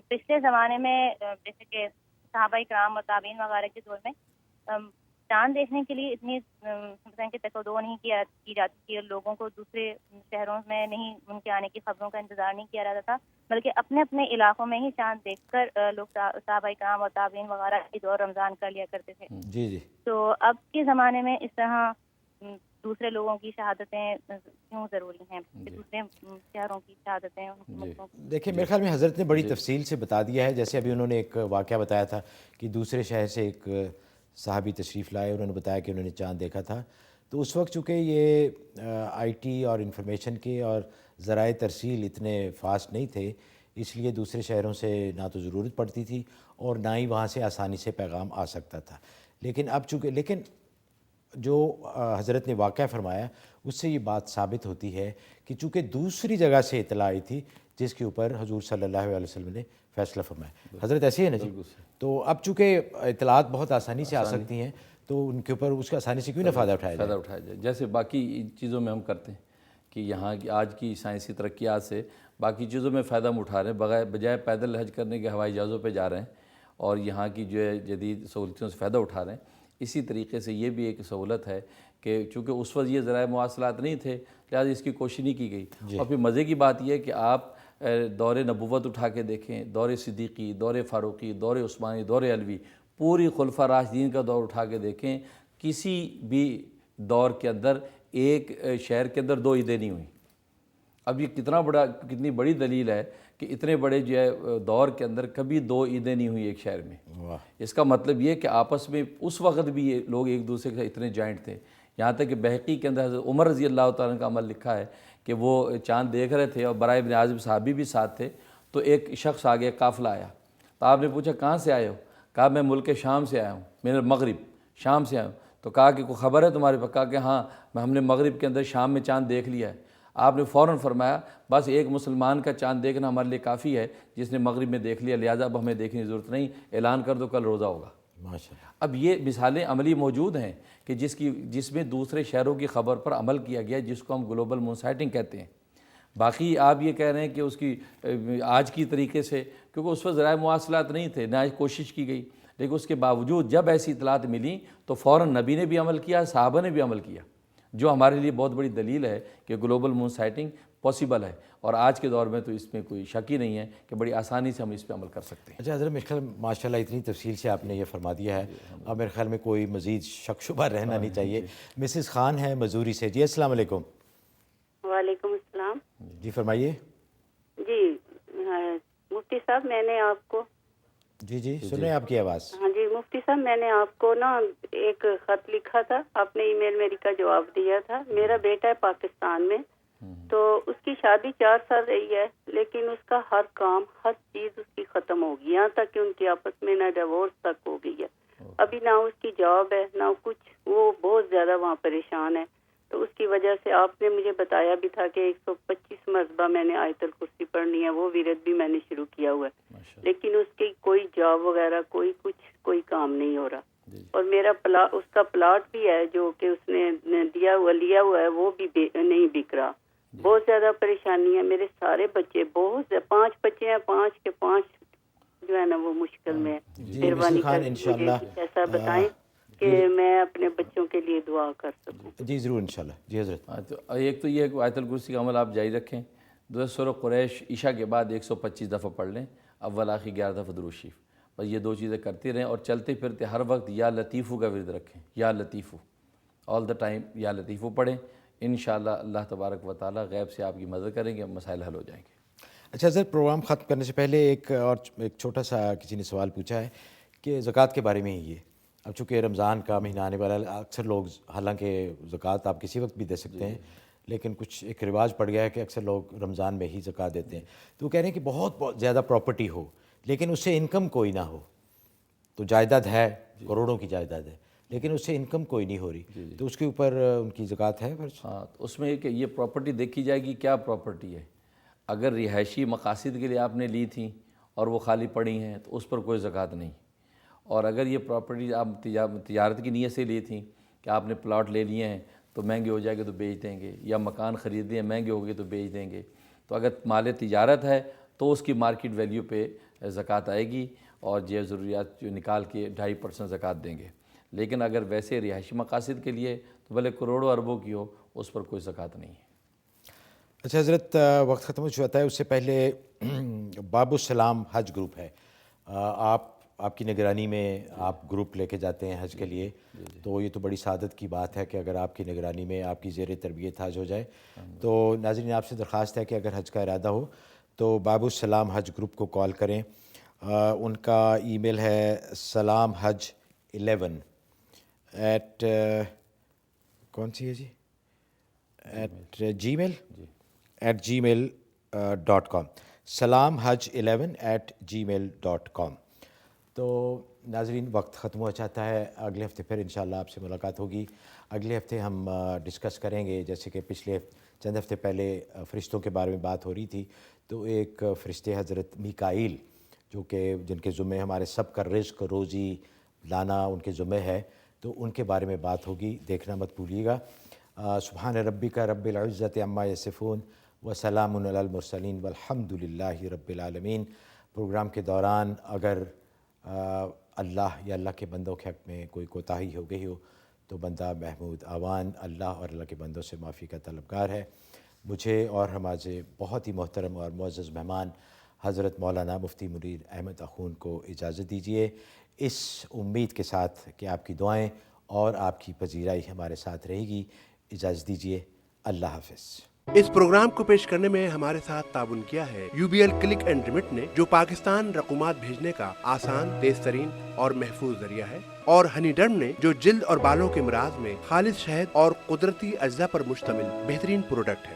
پچھلے زمانے میں جیسے کہ صحابہ کرام اور تابعین وغیرہ کے دور میں چاند دیکھنے کے لیے اتنی کہ تقدو نہیں کی جاتی تھی، لوگوں کو دوسرے شہروں میں نہیں ان کے آنے کی خبروں کا انتظار نہیں کیا جاتا تھا، بلکہ اپنے اپنے علاقوں میں ہی چاند دیکھ کر لوگ صحابہ کرام اور تابعین وغیرہ عید اور رمضان کر لیا کرتے تھے۔ جی تو اب کے زمانے میں اس طرح دوسرے لوگوں کی شہادتیں کیوں ضروری ہیں، دوسرے شہروں کی شہادتیں؟ دیکھیں میرے خیال میں حضرت نے بڑی تفصیل سے بتا دیا ہے، جیسے ابھی انہوں نے ایک واقعہ بتایا تھا کہ دوسرے شہر سے ایک صحابی تشریف لائے، انہوں نے بتایا کہ انہوں نے چاند دیکھا تھا، تو اس وقت چونکہ یہ آئی ٹی اور انفارمیشن کے اور ذرائع ترسیل اتنے فاسٹ نہیں تھے، اس لیے دوسرے شہروں سے نہ تو ضرورت پڑتی تھی اور نہ ہی وہاں سے آسانی سے پیغام آ سکتا تھا۔ لیکن اب چونکہ جو حضرت نے واقعہ فرمایا اس سے یہ بات ثابت ہوتی ہے کہ چونکہ دوسری جگہ سے اطلاع آئی تھی جس کے اوپر حضور صلی اللہ علیہ وسلم نے فیصلہ فرمایا۔ حضرت ایسے ہے نا جی؟ تو اب چونکہ اطلاعات بہت آسانی سے آ سکتی ہیں تو ان کے اوپر اس کا آسانی سے کیوں نہ فائدہ اٹھایا جائے، جیسے باقی چیزوں میں ہم کرتے ہیں کہ یہاں کی آج کی سائنسی ترقیات سے باقی چیزوں میں فائدہ ہم اٹھا رہے ہیں، بجائے پیدل حج کرنے کے ہوائی جہازوں پہ جا رہے ہیں اور یہاں کی جو ہے جدید سہولتوں سے فائدہ اٹھا رہے ہیں۔ اسی طریقے سے یہ بھی ایک سہولت ہے کہ چونکہ اس وقت یہ ذرائع مواصلات نہیں تھے لہٰذا اس کی کوشش نہیں کی گئی۔ اور پھر مزے کی بات یہ ہے کہ آپ دور نبوت اٹھا کے دیکھیں، دور صدیقی، دور فاروقی، دور عثمانی، دور علوی، پوری خلفاء راشدین کا دور اٹھا کے دیکھیں، کسی بھی دور کے اندر ایک شہر کے اندر 2 عیدیں نہیں ہوئیں۔ اب یہ کتنی بڑی دلیل ہے کہ اتنے بڑے جو ہے دور کے اندر کبھی 2 عیدیں نہیں ہوئی ایک شہر میں۔ اس کا مطلب یہ کہ آپس میں اس وقت بھی یہ لوگ ایک دوسرے کے اتنے جوائنٹ تھے، یہاں تک کہ بحقی کے اندر حضرت عمر رضی اللہ تعالیٰ کا عمل لکھا ہے کہ وہ چاند دیکھ رہے تھے اور برائے ابن عازب صحابی بھی ساتھ تھے، تو ایک شخص آگے قافلہ آیا، تو آپ نے پوچھا کہاں سے آئے ہو؟ کہا میں ملک شام سے آیا ہوں، میں مغرب شام سے آیا ہوں۔ تو کہا کہ کوئی خبر ہے تمہارے پاس؟ کہا کہ ہاں ہم نے مغرب کے اندر شام میں چاند دیکھ لیا ہے۔ آپ نے فوراً فرمایا بس ایک مسلمان کا چاند دیکھنا ہمارے لیے کافی ہے جس نے مغرب میں دیکھ لیا، لہٰذا اب ہمیں دیکھنے کی ضرورت نہیں، اعلان کر دو کل روزہ ہوگا۔ ماشاءاللہ۔ اب یہ مثالیں عملی موجود ہیں کہ جس میں دوسرے شہروں کی خبر پر عمل کیا گیا، جس کو ہم گلوبل مون سائٹنگ کہتے ہیں۔ باقی آپ یہ کہہ رہے ہیں کہ اس کی آج کی طریقے سے، کیونکہ اس وقت ذرائع مواصلات نہیں تھے، نہ کوشش کی گئی، لیکن اس کے باوجود جب ایسی اطلاعات ملیں تو فوراً نبی نے بھی عمل کیا، صحابہ نے بھی عمل کیا، جو ہمارے لیے بہت بڑی دلیل ہے کہ گلوبل مون سائٹنگ پاسبل ہے، اور آج کے دور میں تو اس میں کوئی شک ہی نہیں ہے کہ بڑی آسانی سے ہم اس پہ عمل کر سکتے ہیں۔ اچھا حضرت، میرے خیال ماشاء اللہ اتنی تفصیل سے آپ نے یہ فرما دیا ہے، اب میرے خیال میں کوئی مزید شک شبہ رہنا نہیں چاہیے۔ مسز خان ہے مزوری سے، جی السلام علیکم۔ وعلیکم السلام۔ جی فرمائیے۔ جی مفتی صاحب، میں نے آپ کو جی سنیں آپ کی آواز۔ ہاں جی مفتی صاحب، میں نے آپ کو نا ایک خط لکھا تھا، آپ نے ای میل میری کا جواب دیا تھا۔ میرا بیٹا ہے پاکستان میں، تو اس کی شادی 4 سال رہی ہے، لیکن اس کا ہر کام، ہر چیز اس کی ختم ہو گئی، یہاں تک کہ ان کی آپس میں نہ ڈیورس تک ہو گئی ہے۔ ابھی نہ اس کی جاب ہے نہ کچھ، وہ بہت زیادہ وہاں پریشان ہے۔ تو اس کی وجہ سے آپ نے مجھے بتایا بھی تھا کہ 125 مرتبہ میں نے آیت الکرسی پڑھنی ہے، وہ ورد بھی میں نے شروع کیا ہوا ہے، لیکن اس کی کوئی جاب وغیرہ، کوئی کام نہیں ہو رہا۔ اور میرا اس کا پلاٹ بھی ہے جو کہ اس نے لیا ہوا ہے، وہ بھی نہیں بک رہا۔ بہت زیادہ پریشانی ہے، میرے سارے بچے، بہت 5 بچے ہیں، 5 کے 5 جو ہے نا وہ مشکل میں ہے۔ مہربانی کر کے ایسا بتائیں کہ میں اپنے بچوں کے لیے دعا کر سکوں۔ جی ضرور انشاءاللہ۔ جی حضرت۔ تو ایک تو یہ ہے کہ آیت الکرسی کا عمل آپ جاری رکھیں، دوسرا سورہ قریش عشاء کے بعد 125 دفعہ پڑھ لیں، اول آخر 11 دفعہ درود شریف، بس یہ 2 چیزیں کرتے رہیں، اور چلتے پھرتے ہر وقت یا لطیفو کا ورد رکھیں، یا لطیفو، آل دا ٹائم یا لطیفو پڑھیں، انشاءاللہ اللہ تبارک و تعالی غیب سے آپ کی مدد کریں گے، مسائل حل ہو جائیں گے۔ اچھا حضرت، پروگرام ختم کرنے سے پہلے ایک چھوٹا سا کسی نے سوال پوچھا ہے کہ زکوٰۃ کے بارے میں ہی یہ، اب چونکہ رمضان کا مہینہ آنے والا ہے، اکثر لوگ، حالانکہ زکوٰۃ آپ کسی وقت بھی دے سکتے ہیں، لیکن کچھ ایک رواج پڑ گیا ہے کہ اکثر لوگ رمضان میں ہی زکوٰۃ دیتے ہیں، تو وہ کہہ رہے ہیں کہ بہت زیادہ پراپرٹی ہو لیکن اس سے انکم کوئی نہ ہو، تو جائیداد ہے، کروڑوں کی جائیداد ہے، لیکن اس سے انکم کوئی نہیں ہو رہی، تو اس کے اوپر ان کی زکوٰۃ ہے؟ ہاں، اس میں کہ یہ پراپرٹی دیکھی جائے گی کیا پراپرٹی ہے۔ اگر رہائشی مقاصد کے لیے آپ نے لی تھیں اور وہ خالی پڑی ہیں تو اس پر کوئی زکوٰۃ نہیں، اور اگر یہ پراپرٹی آپ تجارت کی نیت سے لی تھیں کہ آپ نے پلاٹ لے لیے ہیں تو مہنگے ہو جائے گے تو بیچ دیں گے، یا مکان خرید لیے مہنگے ہو گئے تو بیچ دیں گے، تو اگر مال تجارت ہے تو اس کی مارکیٹ ویلیو پہ زکوٰۃ آئے گی، اور یہ ضروریات جو نکال کے 2.5% زکوٰۃ دیں گے۔ لیکن اگر ویسے رہائشی مقاصد کے لیے تو بھلے کروڑوں اربوں کی ہو، اس پر کوئی زکوٰۃ نہیں ہے۔ اچھا حضرت، وقت ختم ہو چکا ہے، اس سے پہلے باب السلام حج گروپ ہے، آپ کی نگرانی میں آپ گروپ لے کے جاتے ہیں حج کے لیے، تو یہ تو بڑی سعادت کی بات ہے کہ اگر آپ کی نگرانی میں آپ کی زیر تربیت حج ہو جائے، تو ناظرین آپ سے درخواست ہے کہ اگر حج کا ارادہ ہو تو باب السلام حج گروپ کو کال کریں، ان کا ای میل ہے salamhaj11 کون سی ہے جی @gmail.com salamhaj11@gmail.com۔ تو ناظرین وقت ختم ہو چاہتا ہے، اگلے ہفتے پھر انشاءاللہ آپ سے ملاقات ہوگی۔ اگلے ہفتے ہم ڈسکس کریں گے، جیسے کہ پچھلے چند ہفتے پہلے فرشتوں کے بارے میں بات ہو رہی تھی، تو ایک فرشتے حضرت میکائیل جو کہ جن کے ذمے ہمارے سب کا رزق روزی لانا ان کے ذمے ہے، تو ان کے بارے میں بات ہوگی، دیکھنا مت بھولیے گا۔ سبحان ربک رب العزت عما یصفون وسلام علی المرسلین والحمد للہ رب العالمین۔ پروگرام کے دوران اگر اللہ یا اللہ کے بندوں کے حق میں کوئی کوتاہی ہو گئی ہو تو بندہ محمود آوان اللہ اور اللہ کے بندوں سے معافی کا طلبگار ہے۔ مجھے اور ہمارے بہت ہی محترم اور معزز مہمان حضرت مولانا مفتی منیر احمد اخون کو اجازت دیجیے، اس امید کے ساتھ کہ آپ کی دعائیں اور آپ کی پذیرائی ہمارے ساتھ رہے گی۔ اجازت دیجیے، اللہ حافظ۔ اس پروگرام کو پیش کرنے میں ہمارے ساتھ تعاون کیا ہے UBL کلک اینڈ ریمٹ نے، جو پاکستان رقومات بھیجنے کا آسان، تیز ترین اور محفوظ ذریعہ ہے، اور ہنی ڈرم نے، جو جلد اور بالوں کے امراض میں خالص شہد اور قدرتی اجزاء پر مشتمل بہترین پروڈکٹ ہے۔